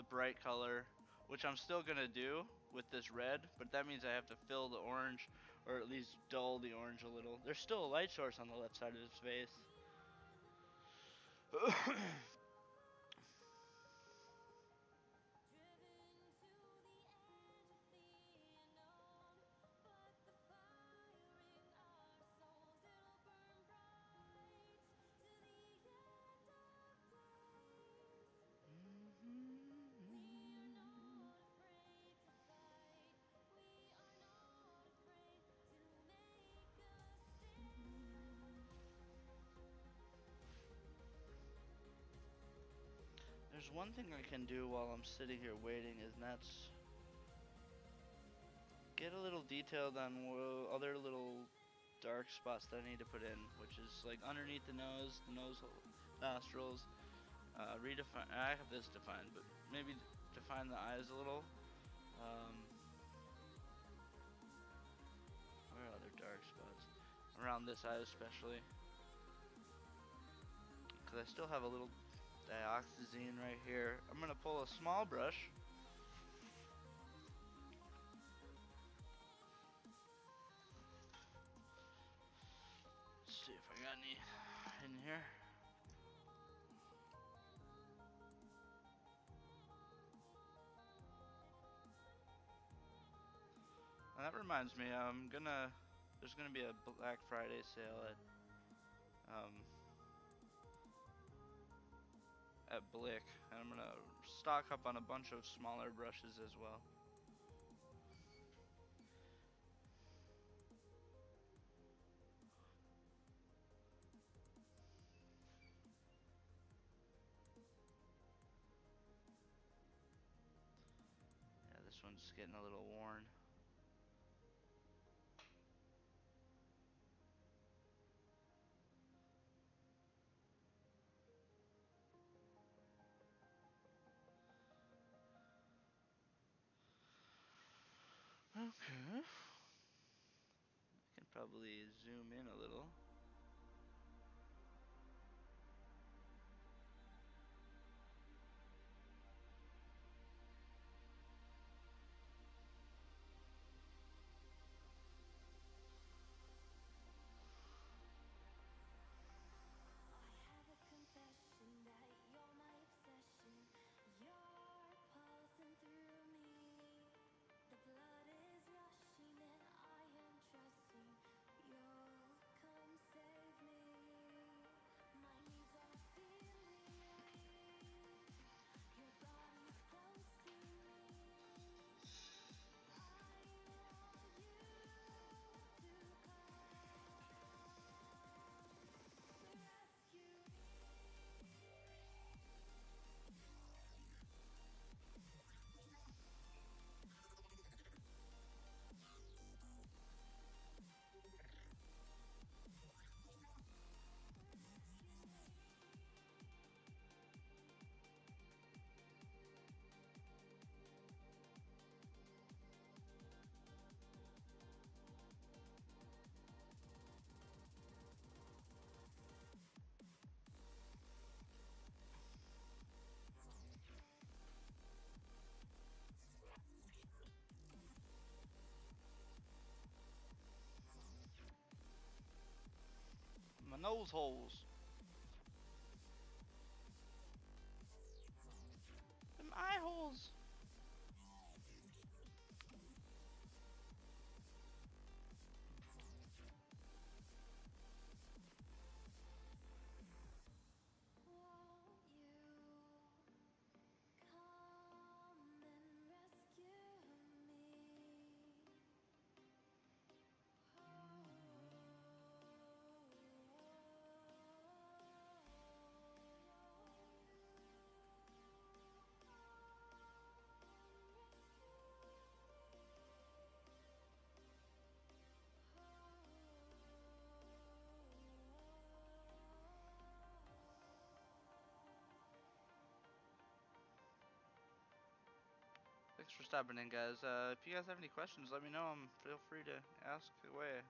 bright color, which I'm still gonna do with this red, but that means I have to fill the orange, or at least dull the orange a little. There's still a light source on the left side of his face. There's one thing I can do while I'm sitting here waiting, and that's get a little detailed on other little dark spots that I need to put in, which is like underneath the nose nostrils. Redefine. I have this defined, but maybe define the eyes a little. Where are other dark spots? Around this eye especially, because I still have a little dioxazine right here. I'm gonna pull a small brush. See if I got any in here. That reminds me, there's gonna be a Black Friday sale at Blick, and I'm gonna stock up on a bunch of smaller brushes as well. Yeah, this one's getting a little worn. Okay. I can probably zoom in a little. those holes. Them eye holes. Thanks for stopping in, guys. If you guys have any questions, let me know. Feel free to ask away.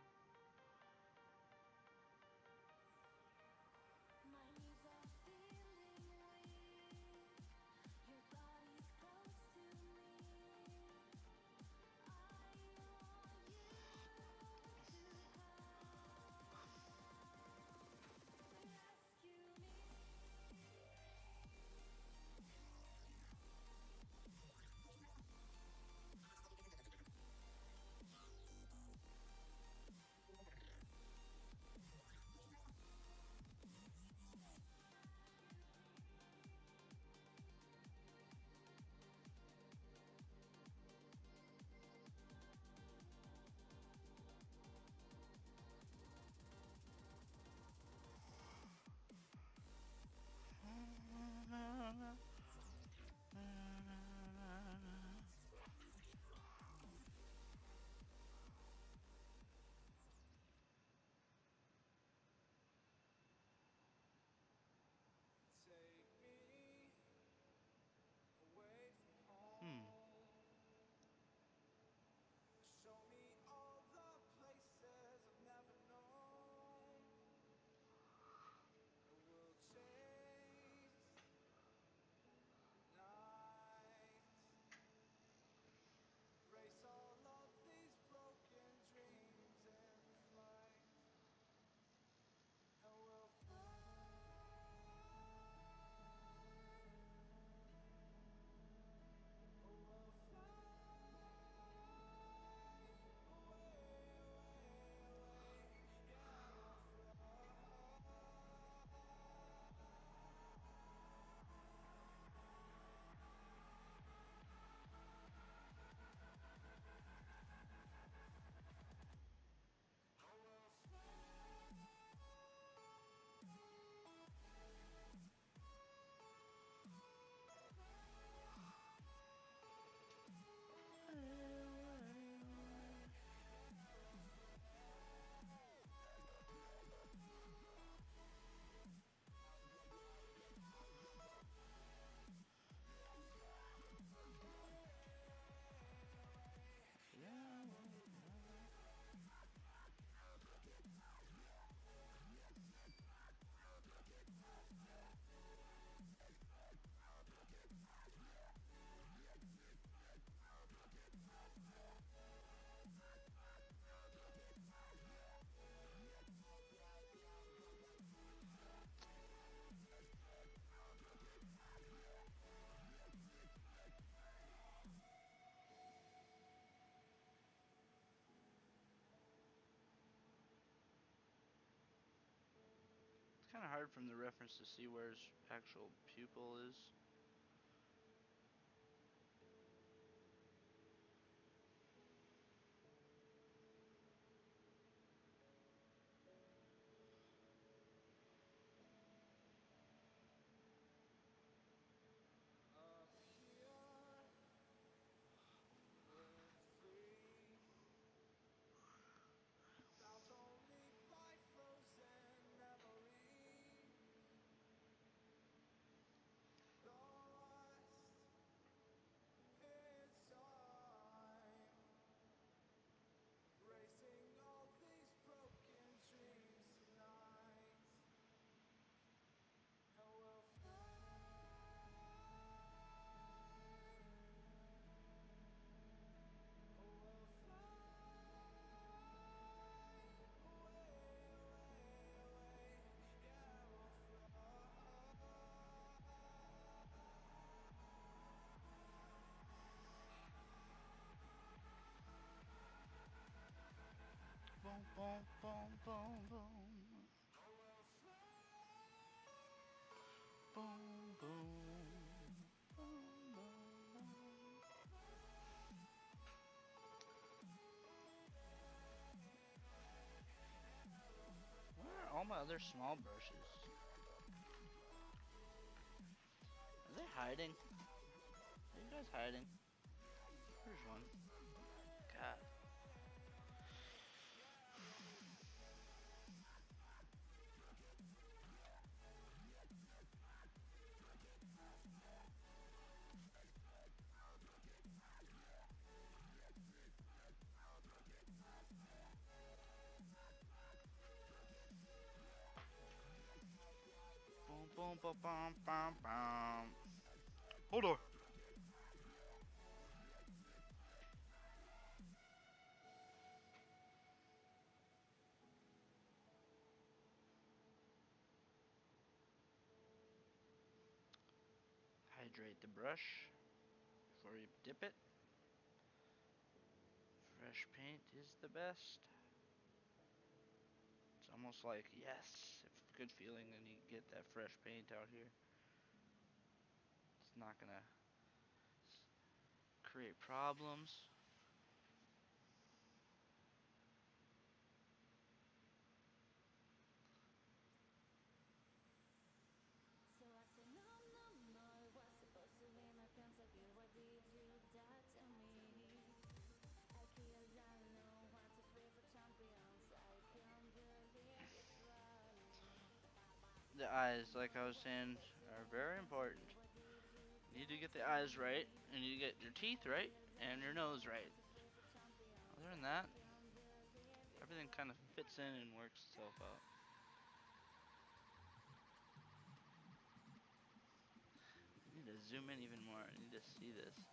It's kind of hard from the reference to see where his actual pupil is. Boom, boom, boom. Boom, boom. Boom, boom, boom. Where are all my other small brushes? Are they hiding? Are you guys hiding? Here's one. God. Boom, boom, boom, boom, boom, boom. HODOR. Hydrate the brush before you dip it. Fresh paint is the best. It's almost like, yes, if good feeling, then you get that fresh paint out here. It's not gonna create problems. The eyes, like I was saying, are very important. You need to get the eyes right, and you get your teeth right, and your nose right. Other than that, everything kind of fits in and works itself out. I need to zoom in even more. I need to see this.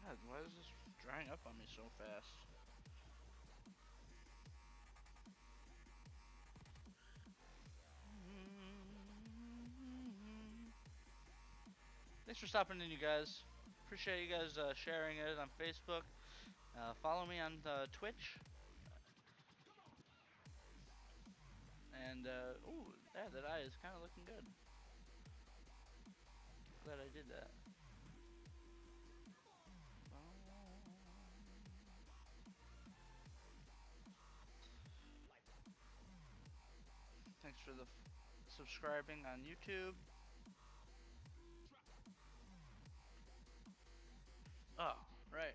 God, why is this drying up on me so fast? Thanks for stopping in, you guys. Appreciate you guys sharing it on Facebook. Follow me on Twitch. And, ooh, yeah, that eye is kind of looking good. Glad I did that. Thanks for the subscribing on YouTube. Oh, right.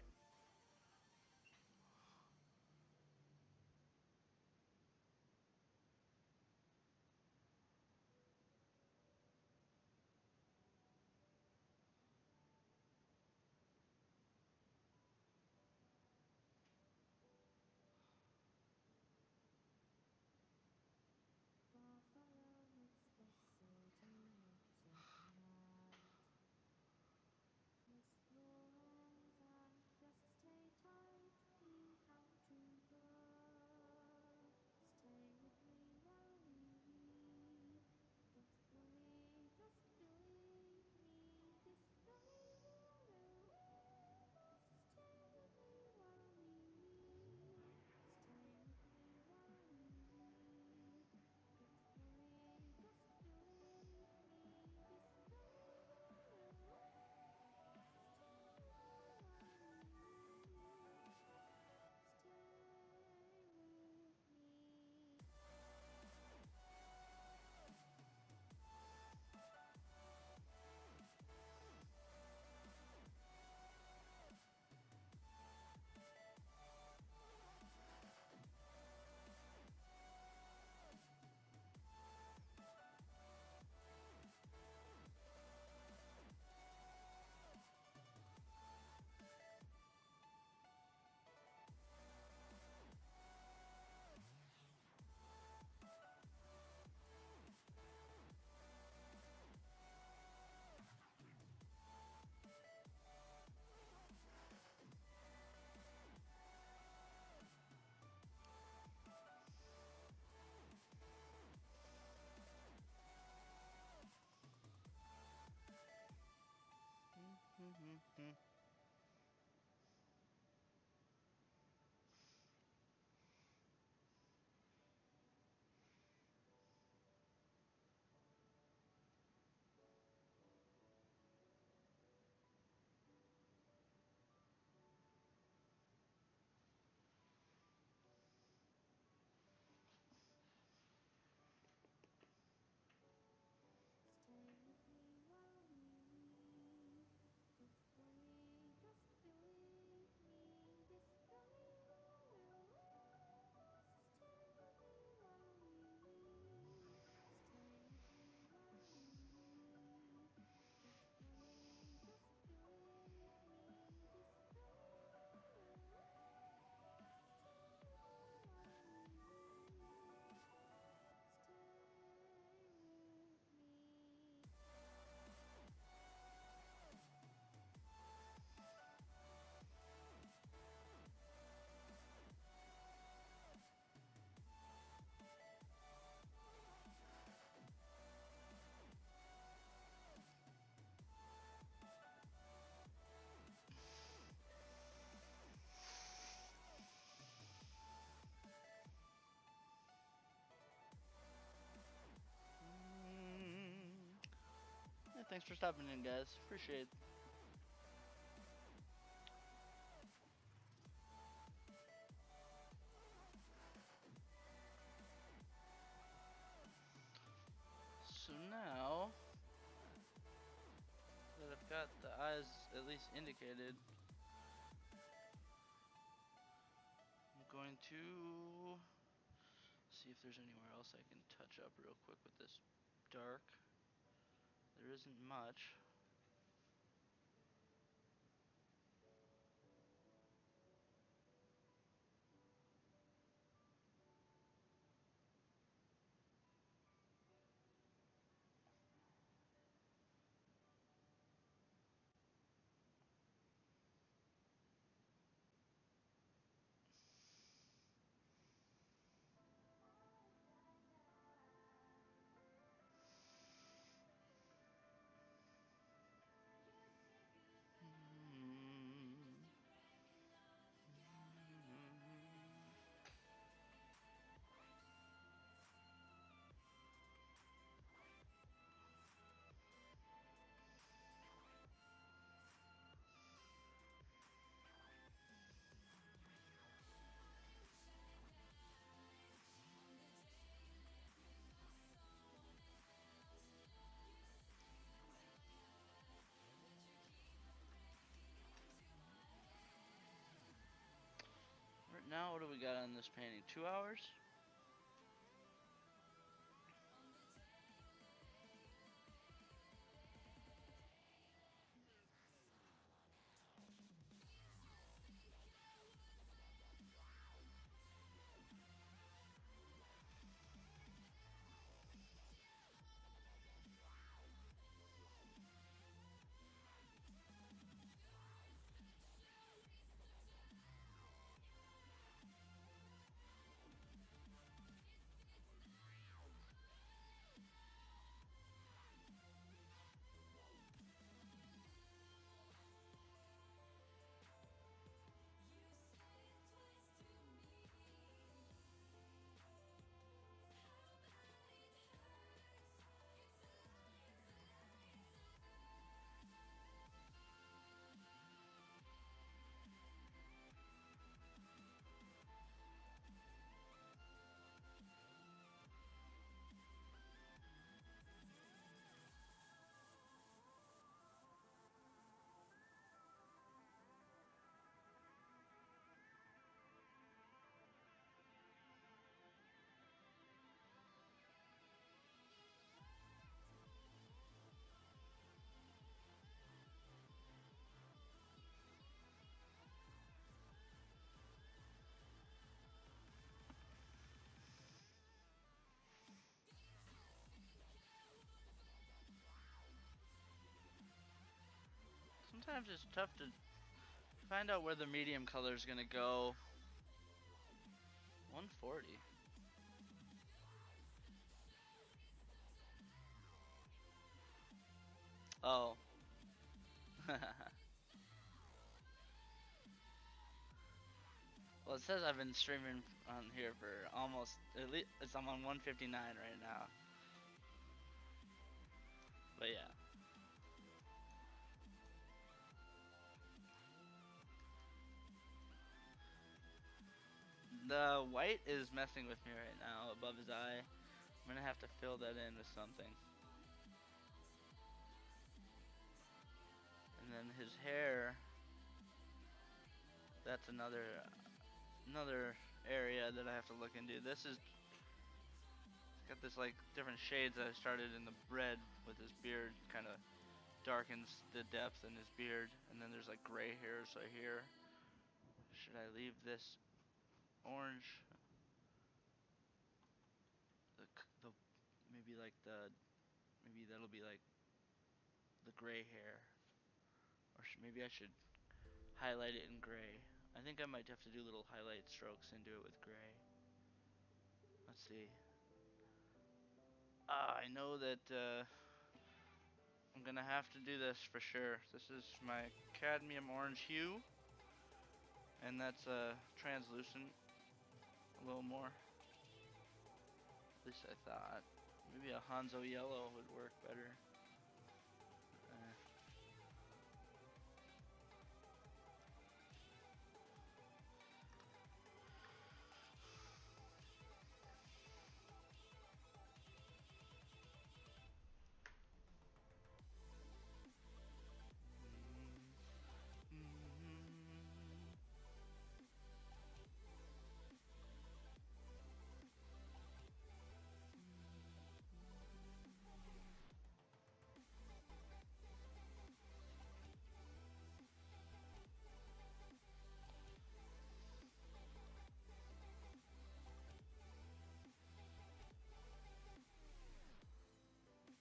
Hmm. Stay with me while we weep. Don't worry, just believe me. This rainbow will last. Stay with me while we weep. Stay with me while we weep. Don't worry, just believe me. This rainbow will last. Stay with me while we weep. Stay with me. Yeah, thanks for stopping in, guys. Appreciate it. So now that I've got the eyes at least indicated, I'm going to see if there's anywhere else I can touch up real quick with this dark. There isn't much. Right now, what do we got on this painting? 2 hours? Sometimes it's tough to find out where the medium color is gonna go. 140. Oh. it says I've been streaming on here for almost, at least, I'm on 159 right now. But yeah. The white is messing with me right now above his eye. I'm gonna have to fill that in with something. And then his hair, that's another area that I have to look into. This is got this like different shades that I started in the red with his beard, kind of darkens the depth in his beard. And then there's like gray hairs right here. Should I leave this orange? The maybe like maybe that'll be like the gray hair, or maybe I should highlight it in gray. I think I might have to do little highlight strokes and do it with gray. Let's see. I know that I'm gonna have to do this for sure. This is my cadmium orange hue, and that's translucent a little more. At least I thought. Maybe a Hanzo yellow would work better.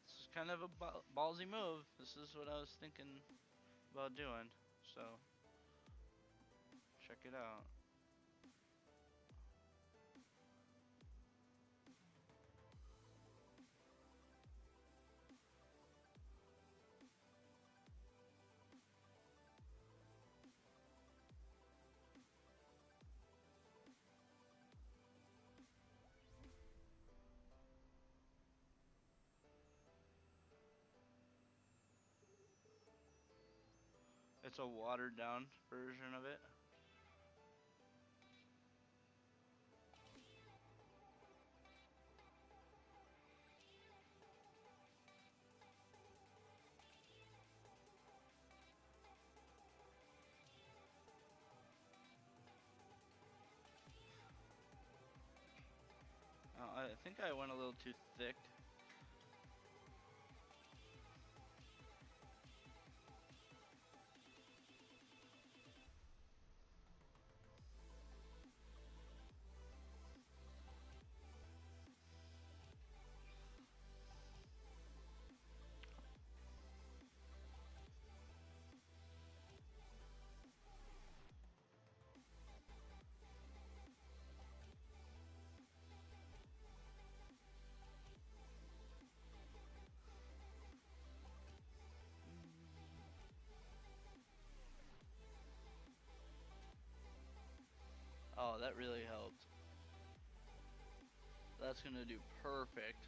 This is kind of a ballsy move. This is what I was thinking about doing. So, check it out. It's a watered down version of it. I think I went a little too thick. Oh, that really helped. That's gonna do perfect.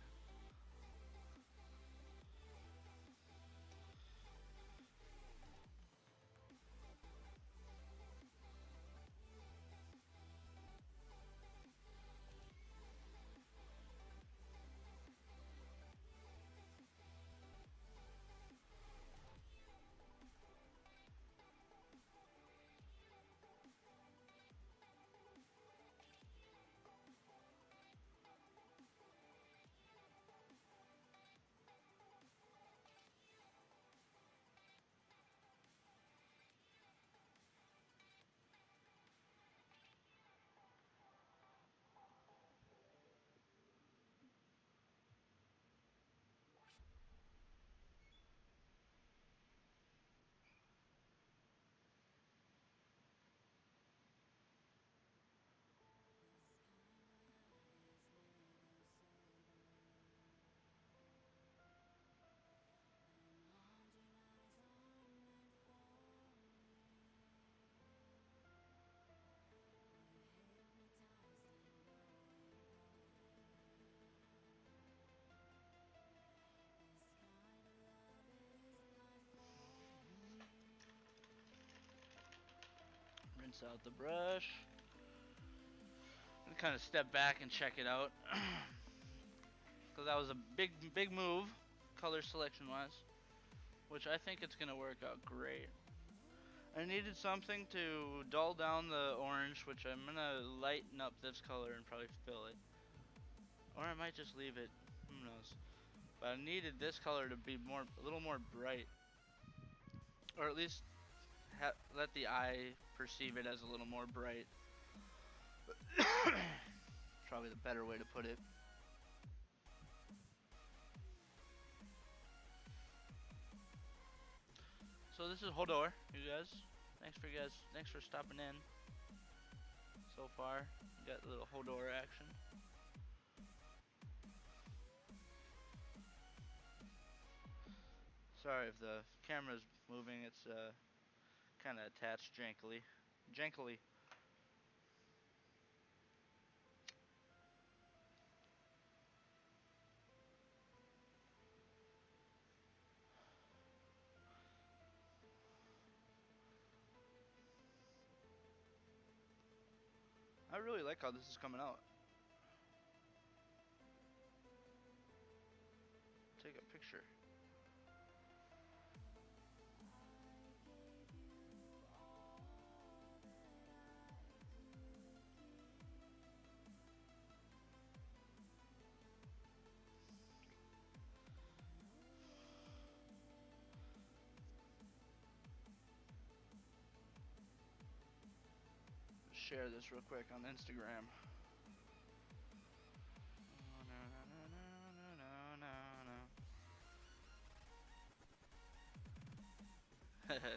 Rinse out the brush. And kind of step back and check it out. Because that was a big move, color selection wise. Which I think it's going to work out great. I needed something to dull down the orange, which I'm going to lighten up this color and probably fill it. Or I might just leave it, who knows. But I needed this color to be a little more bright. Or at least let the eye perceive it as a little more bright. Probably the better way to put it. So this is HODOR, you guys. Thanks for stopping in. So far, we got a little HODOR action. Sorry if the camera's moving, it's kind of attached jankily. I really like how this is coming out. Take a picture. Share this real quick on Instagram.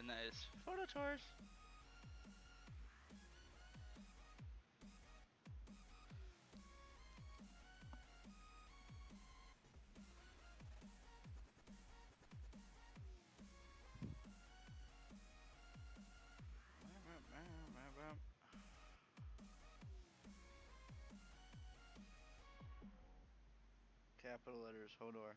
Nice. Photo tours. Capital letters, HODOR.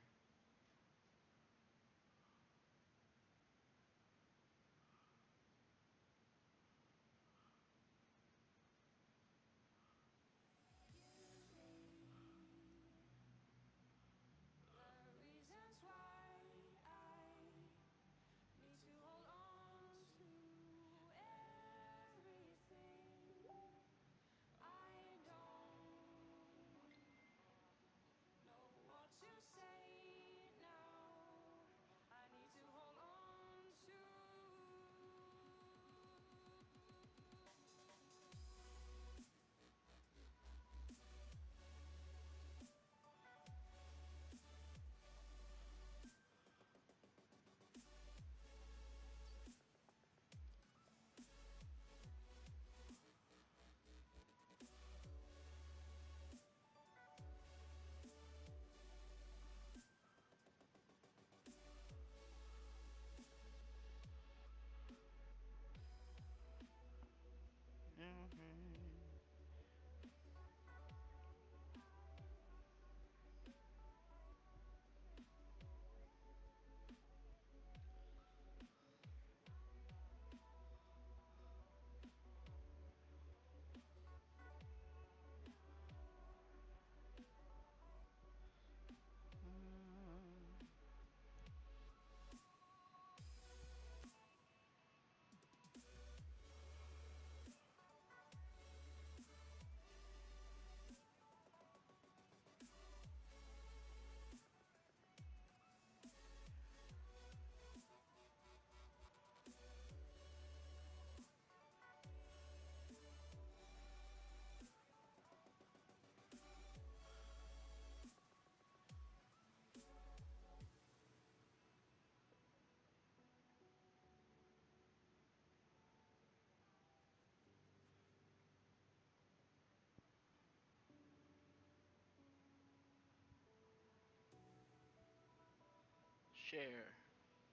Share.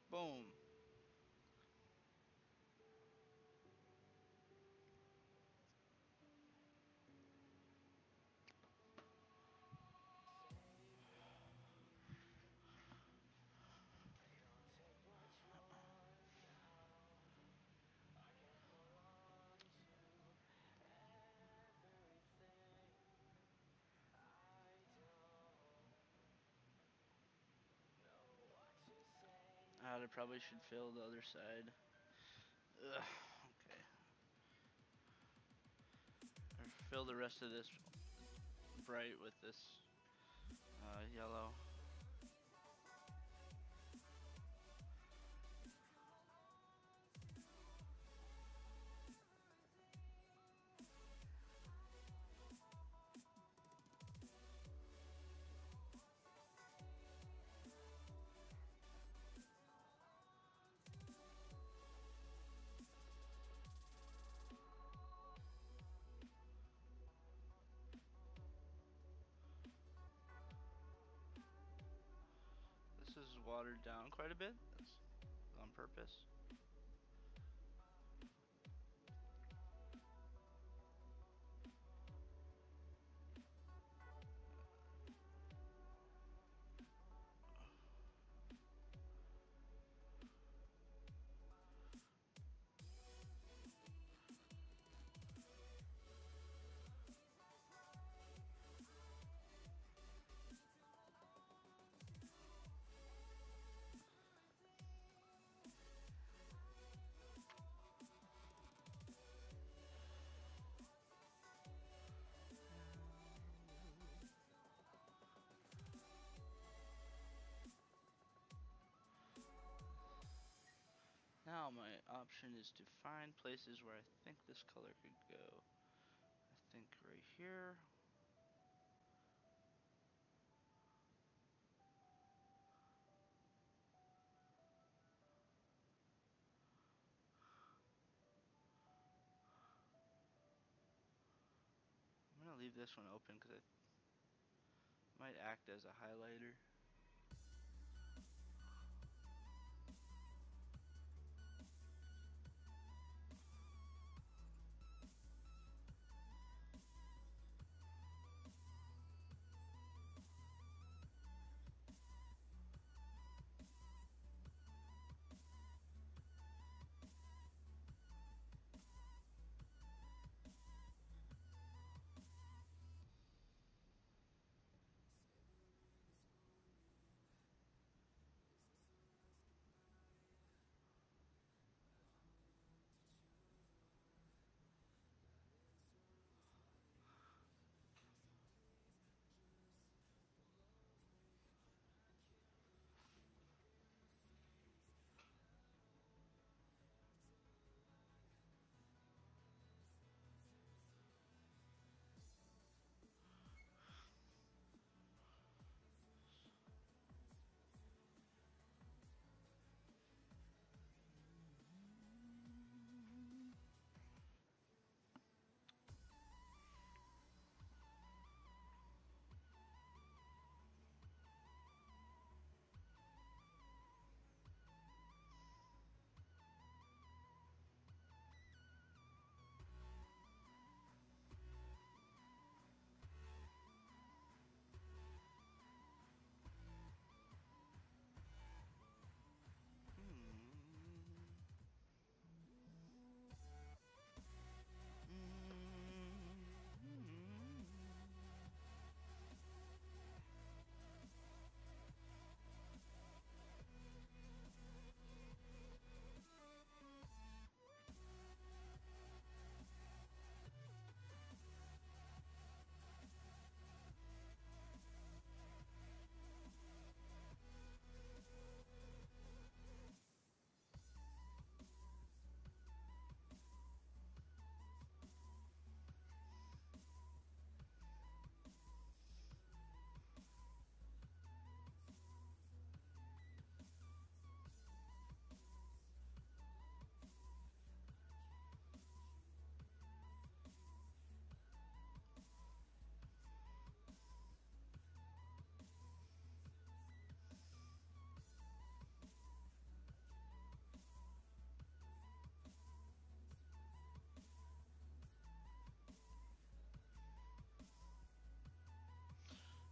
Boom. I probably should fill the other side. Ugh, okay. Or fill the rest of this bright with this yellow. This is watered down quite a bit. That's on purpose. Now my option is to find places where I think this color could go. I think right here. I'm gonna leave this one open because it might act as a highlighter.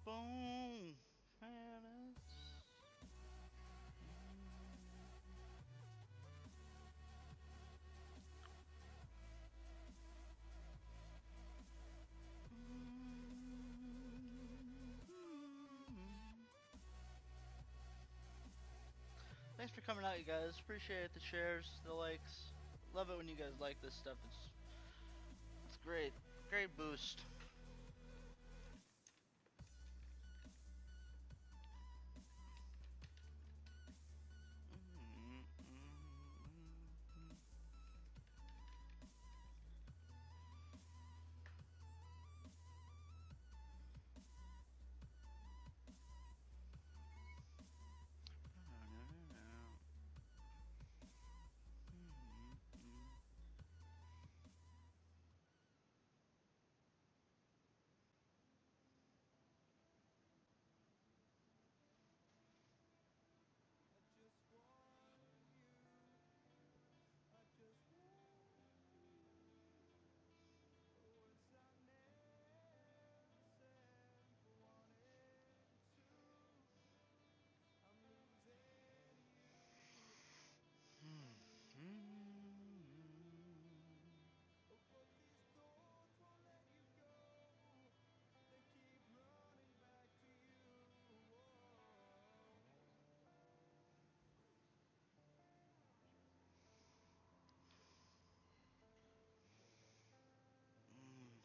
Boom! Thanks for coming out, you guys. Appreciate the shares, the likes. Love it when you guys like this stuff. It's great. Great boost.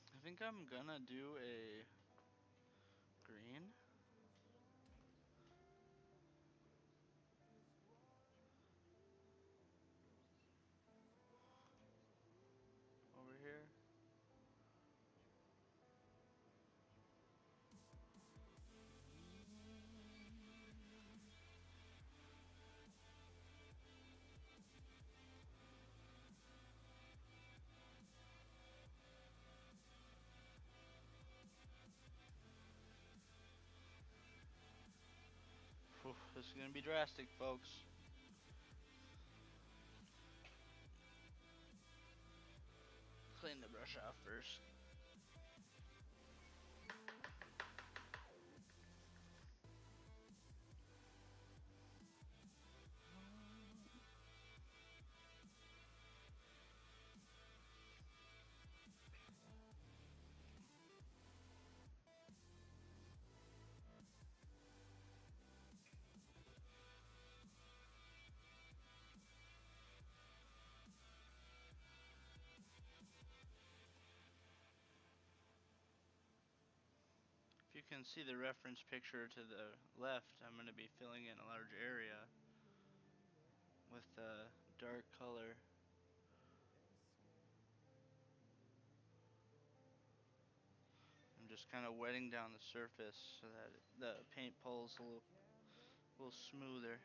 I think I'm gonna do a green. Over here. Whew, this is gonna be drastic, folks. Clean the brush off first. If you can see the reference picture to the left, I'm going to be filling in a large area with a dark color. I'm just kind of wetting down the surface so that the paint pulls a little smoother.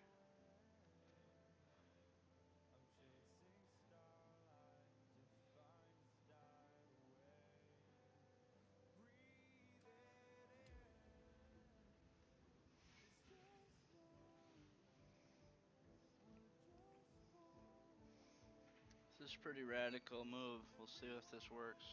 This is a pretty radical move. We'll see if this works.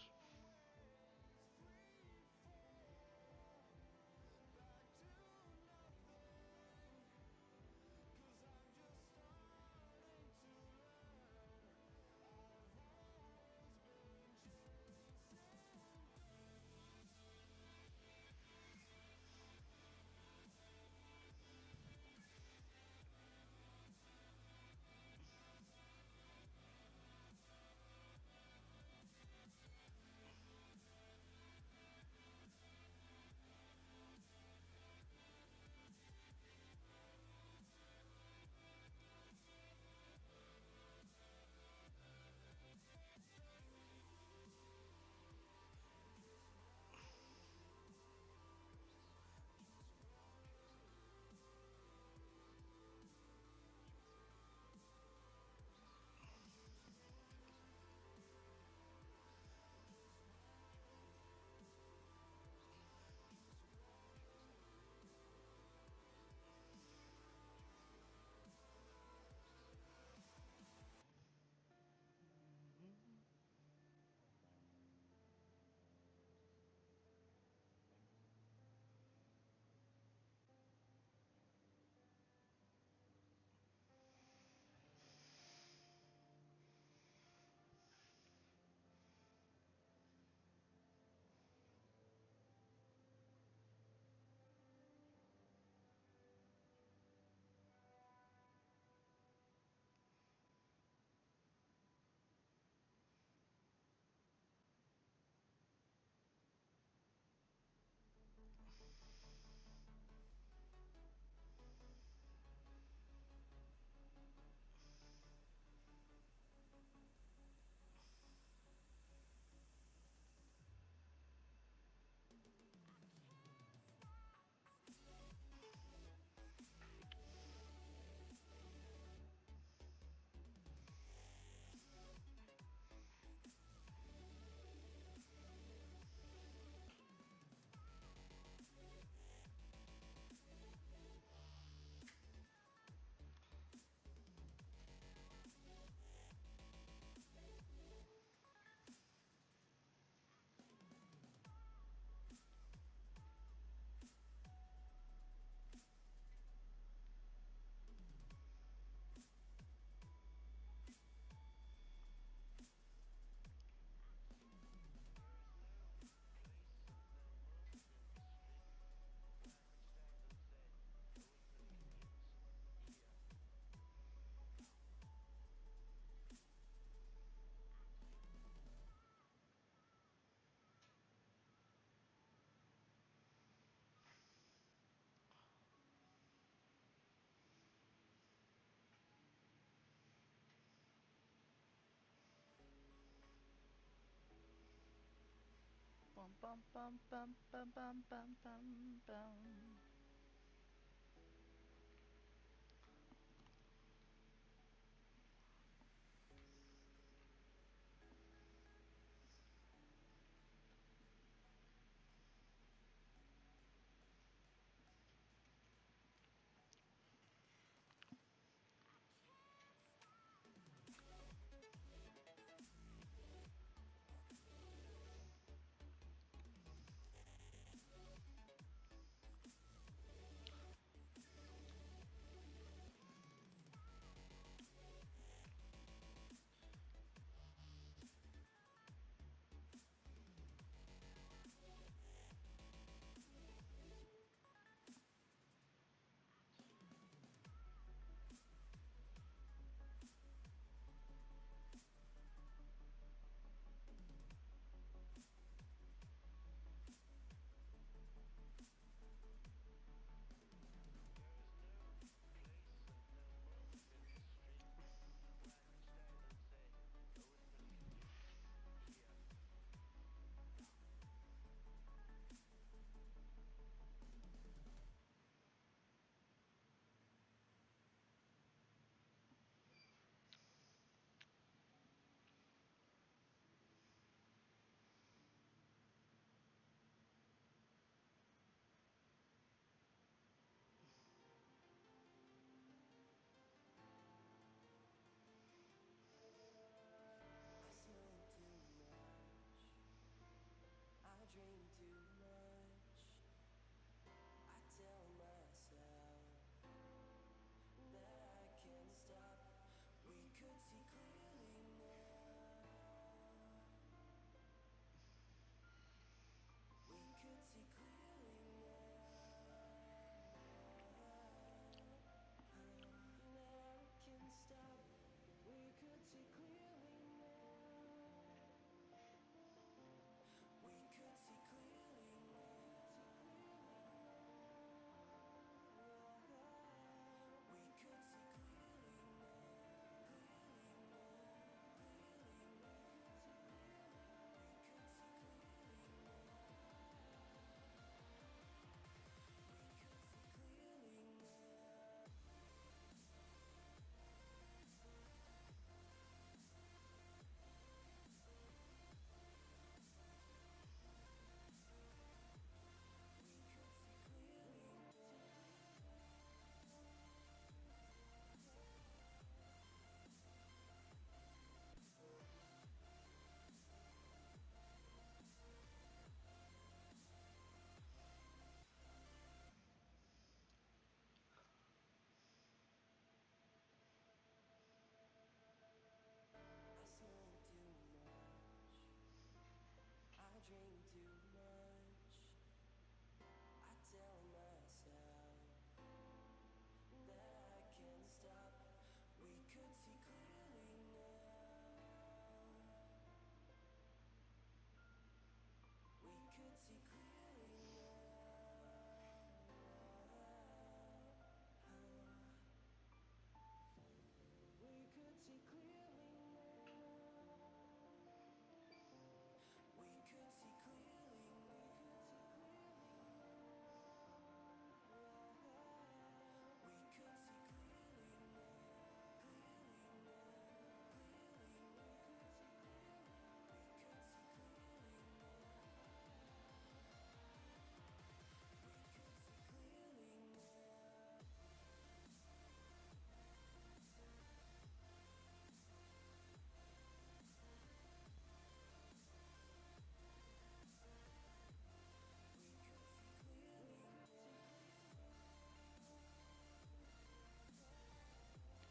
Bum bum bum bum bum bum bum bum bum.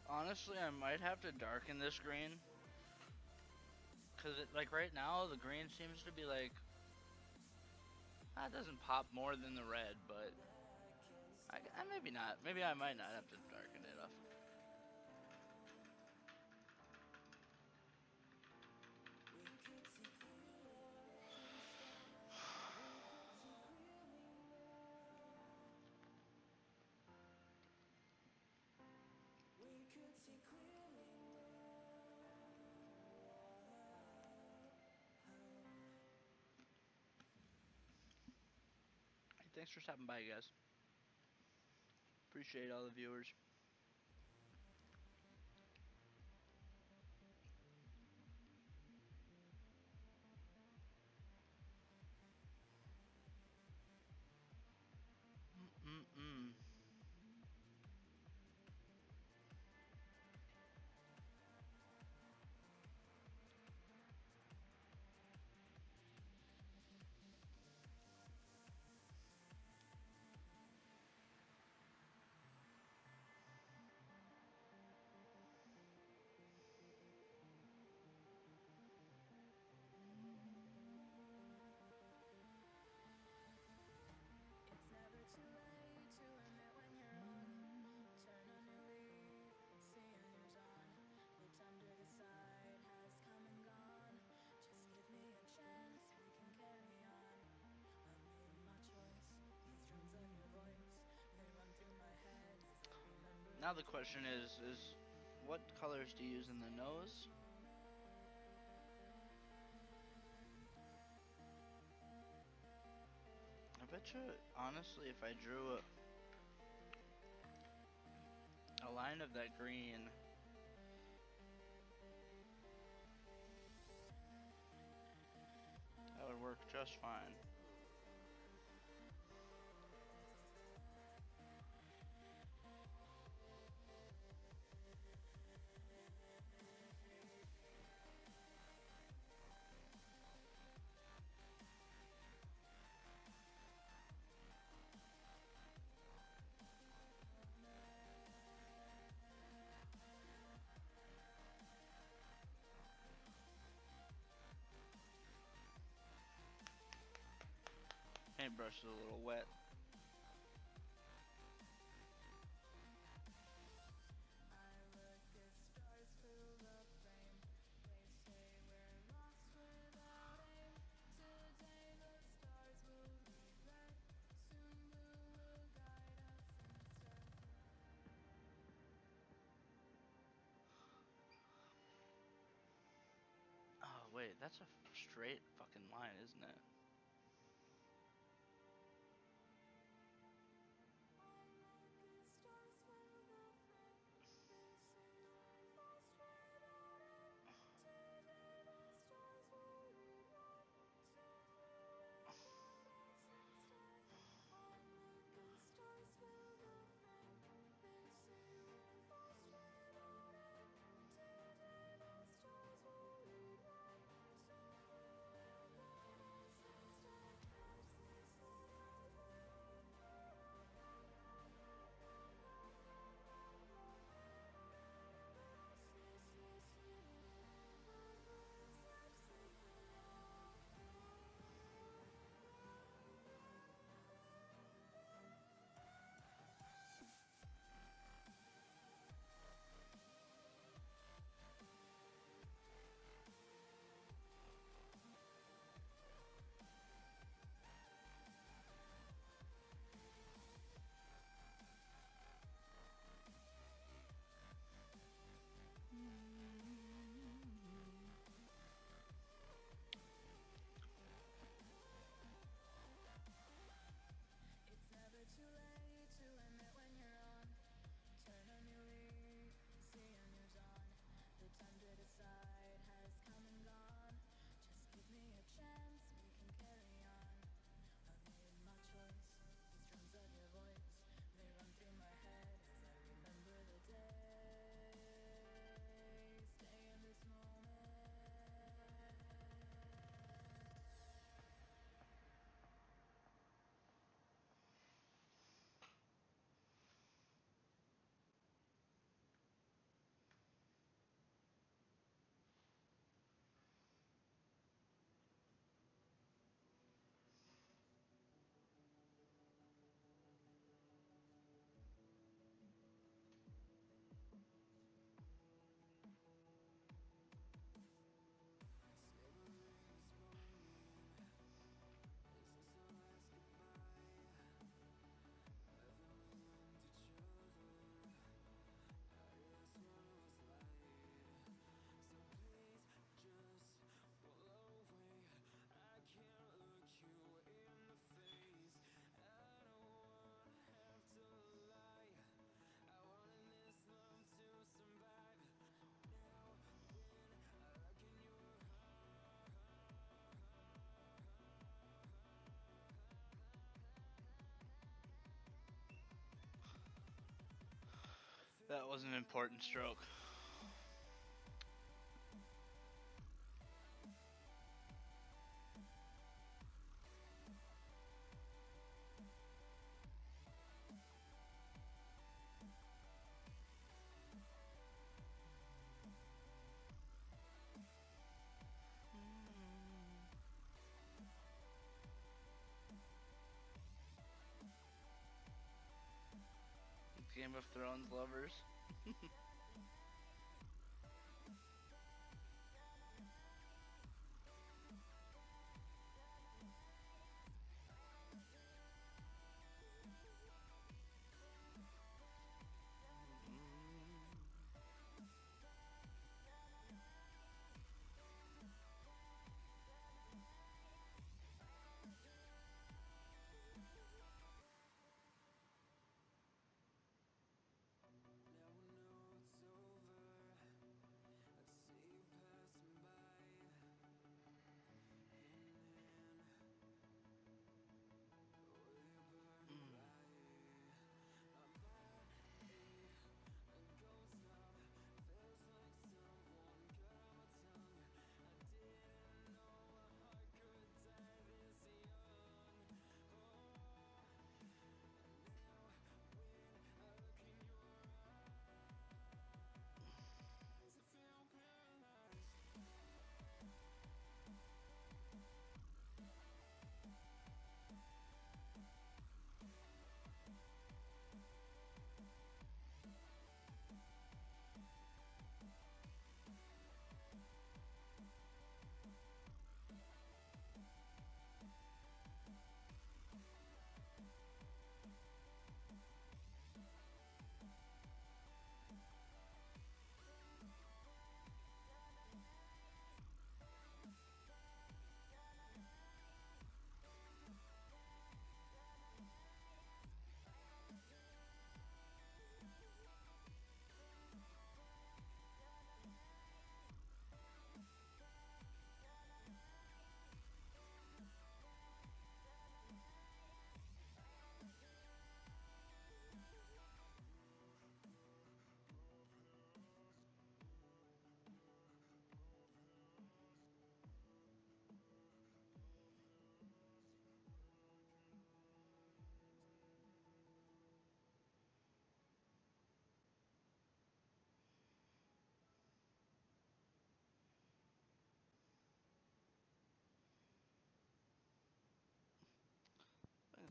Honestly, I might have to darken this green. Cause like right now, the green seems to be like, it doesn't pop more than the red, but I maybe not. Maybe I might not have to darken it up. thanks for stopping by, guys. Appreciate all the viewers. Mm-mm-mm. It's never too late to admit when you're wrong. Turn a new leaf, see a new dawn. The time to decide has come and gone. Just give me a chance, we can carry on. I made my choice, these drums of your voice, they run through my head as I remember Now the the question is what colors do you use in the nose? I bet you, honestly, if I drew a line of that green, that would work just fine. Paintbrush is a little wet. I look at stars fill the frame. They say we're lost without aim. Today the stars will lead red. Soon blue will guide us instead. Oh wait, that's a straight fucking line, isn't it? I look at stars fill the frame. They say we're lost without aim. Today the stars will lead red. Soon blue will guide us instead. I look at stars fill the frame. They say we're lost without aim. Today the stars will lead red. Soon blue will guide us instead. That was an important stroke. Game of Thrones lovers.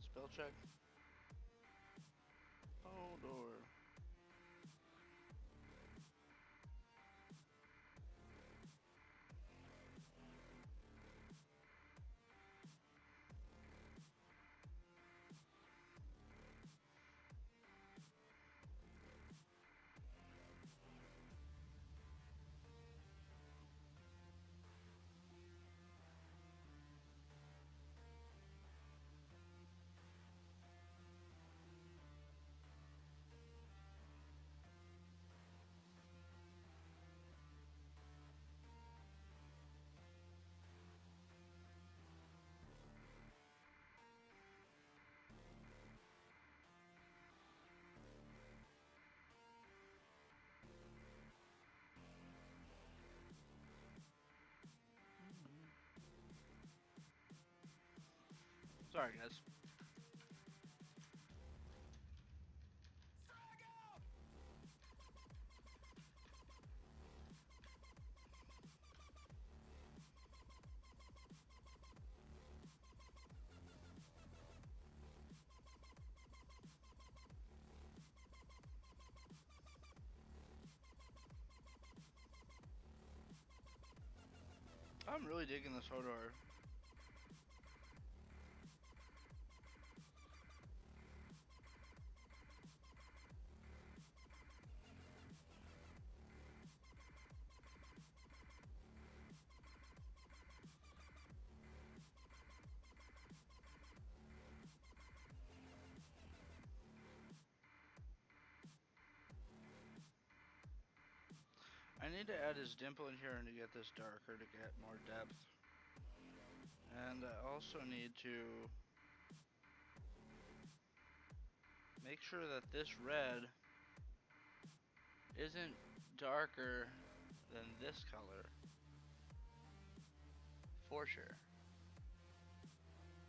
Spell check. HODOR. Sorry, guys. I'm really digging this HODOR. I need to add his dimple in here to get this darker to get more depth. And I also need to make sure that this red isn't darker than this color for sure.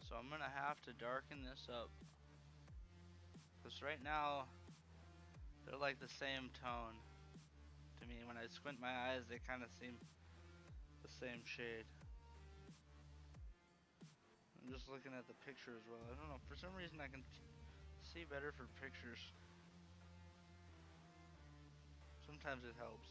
So I'm gonna have to darken this up, because right now they're like the same tone to me. When I squint my eyes, they kind of seem the same shade. I'm just looking at the picture as well. I don't know, for some reason I can see better for pictures. Sometimes it helps.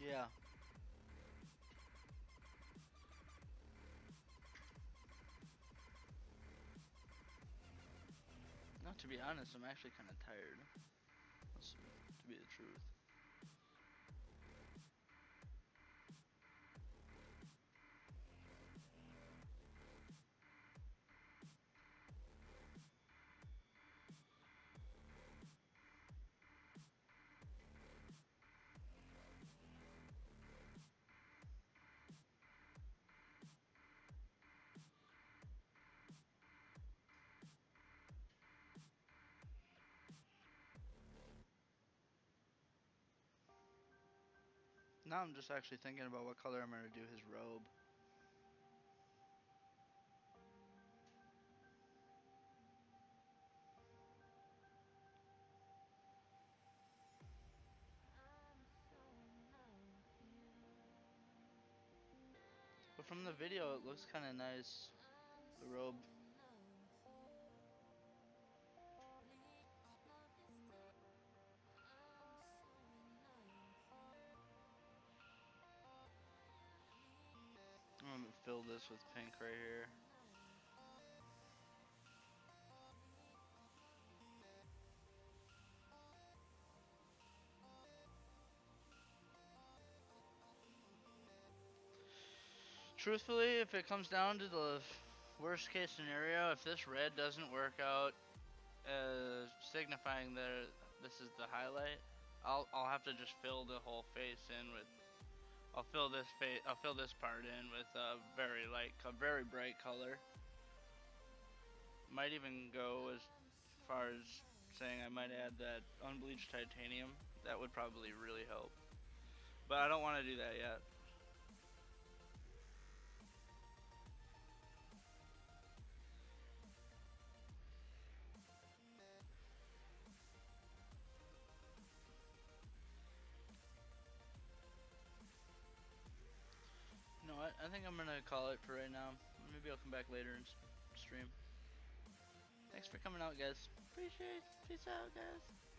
Yeah. No, to be honest, I'm actually kind of tired. That's to be the truth. Now I'm just actually thinking about what color I'm gonna do his robe. But from the video, it looks kind of nice. The robe. I'm gonna fill this with pink right here. Truthfully, if it comes down to the worst case scenario, if this red doesn't work out, signifying that this is the highlight, I'll have to just fill the whole face in with. I'll fill this part in with a very light, very bright color. Might even go as far as saying I might add that unbleached titanium. That would probably really help. But I don't want to do that yet. You know what? I think I'm gonna call it for right now. Maybe I'll come back later and stream. Thanks for coming out, guys. Appreciate it. Peace out, guys.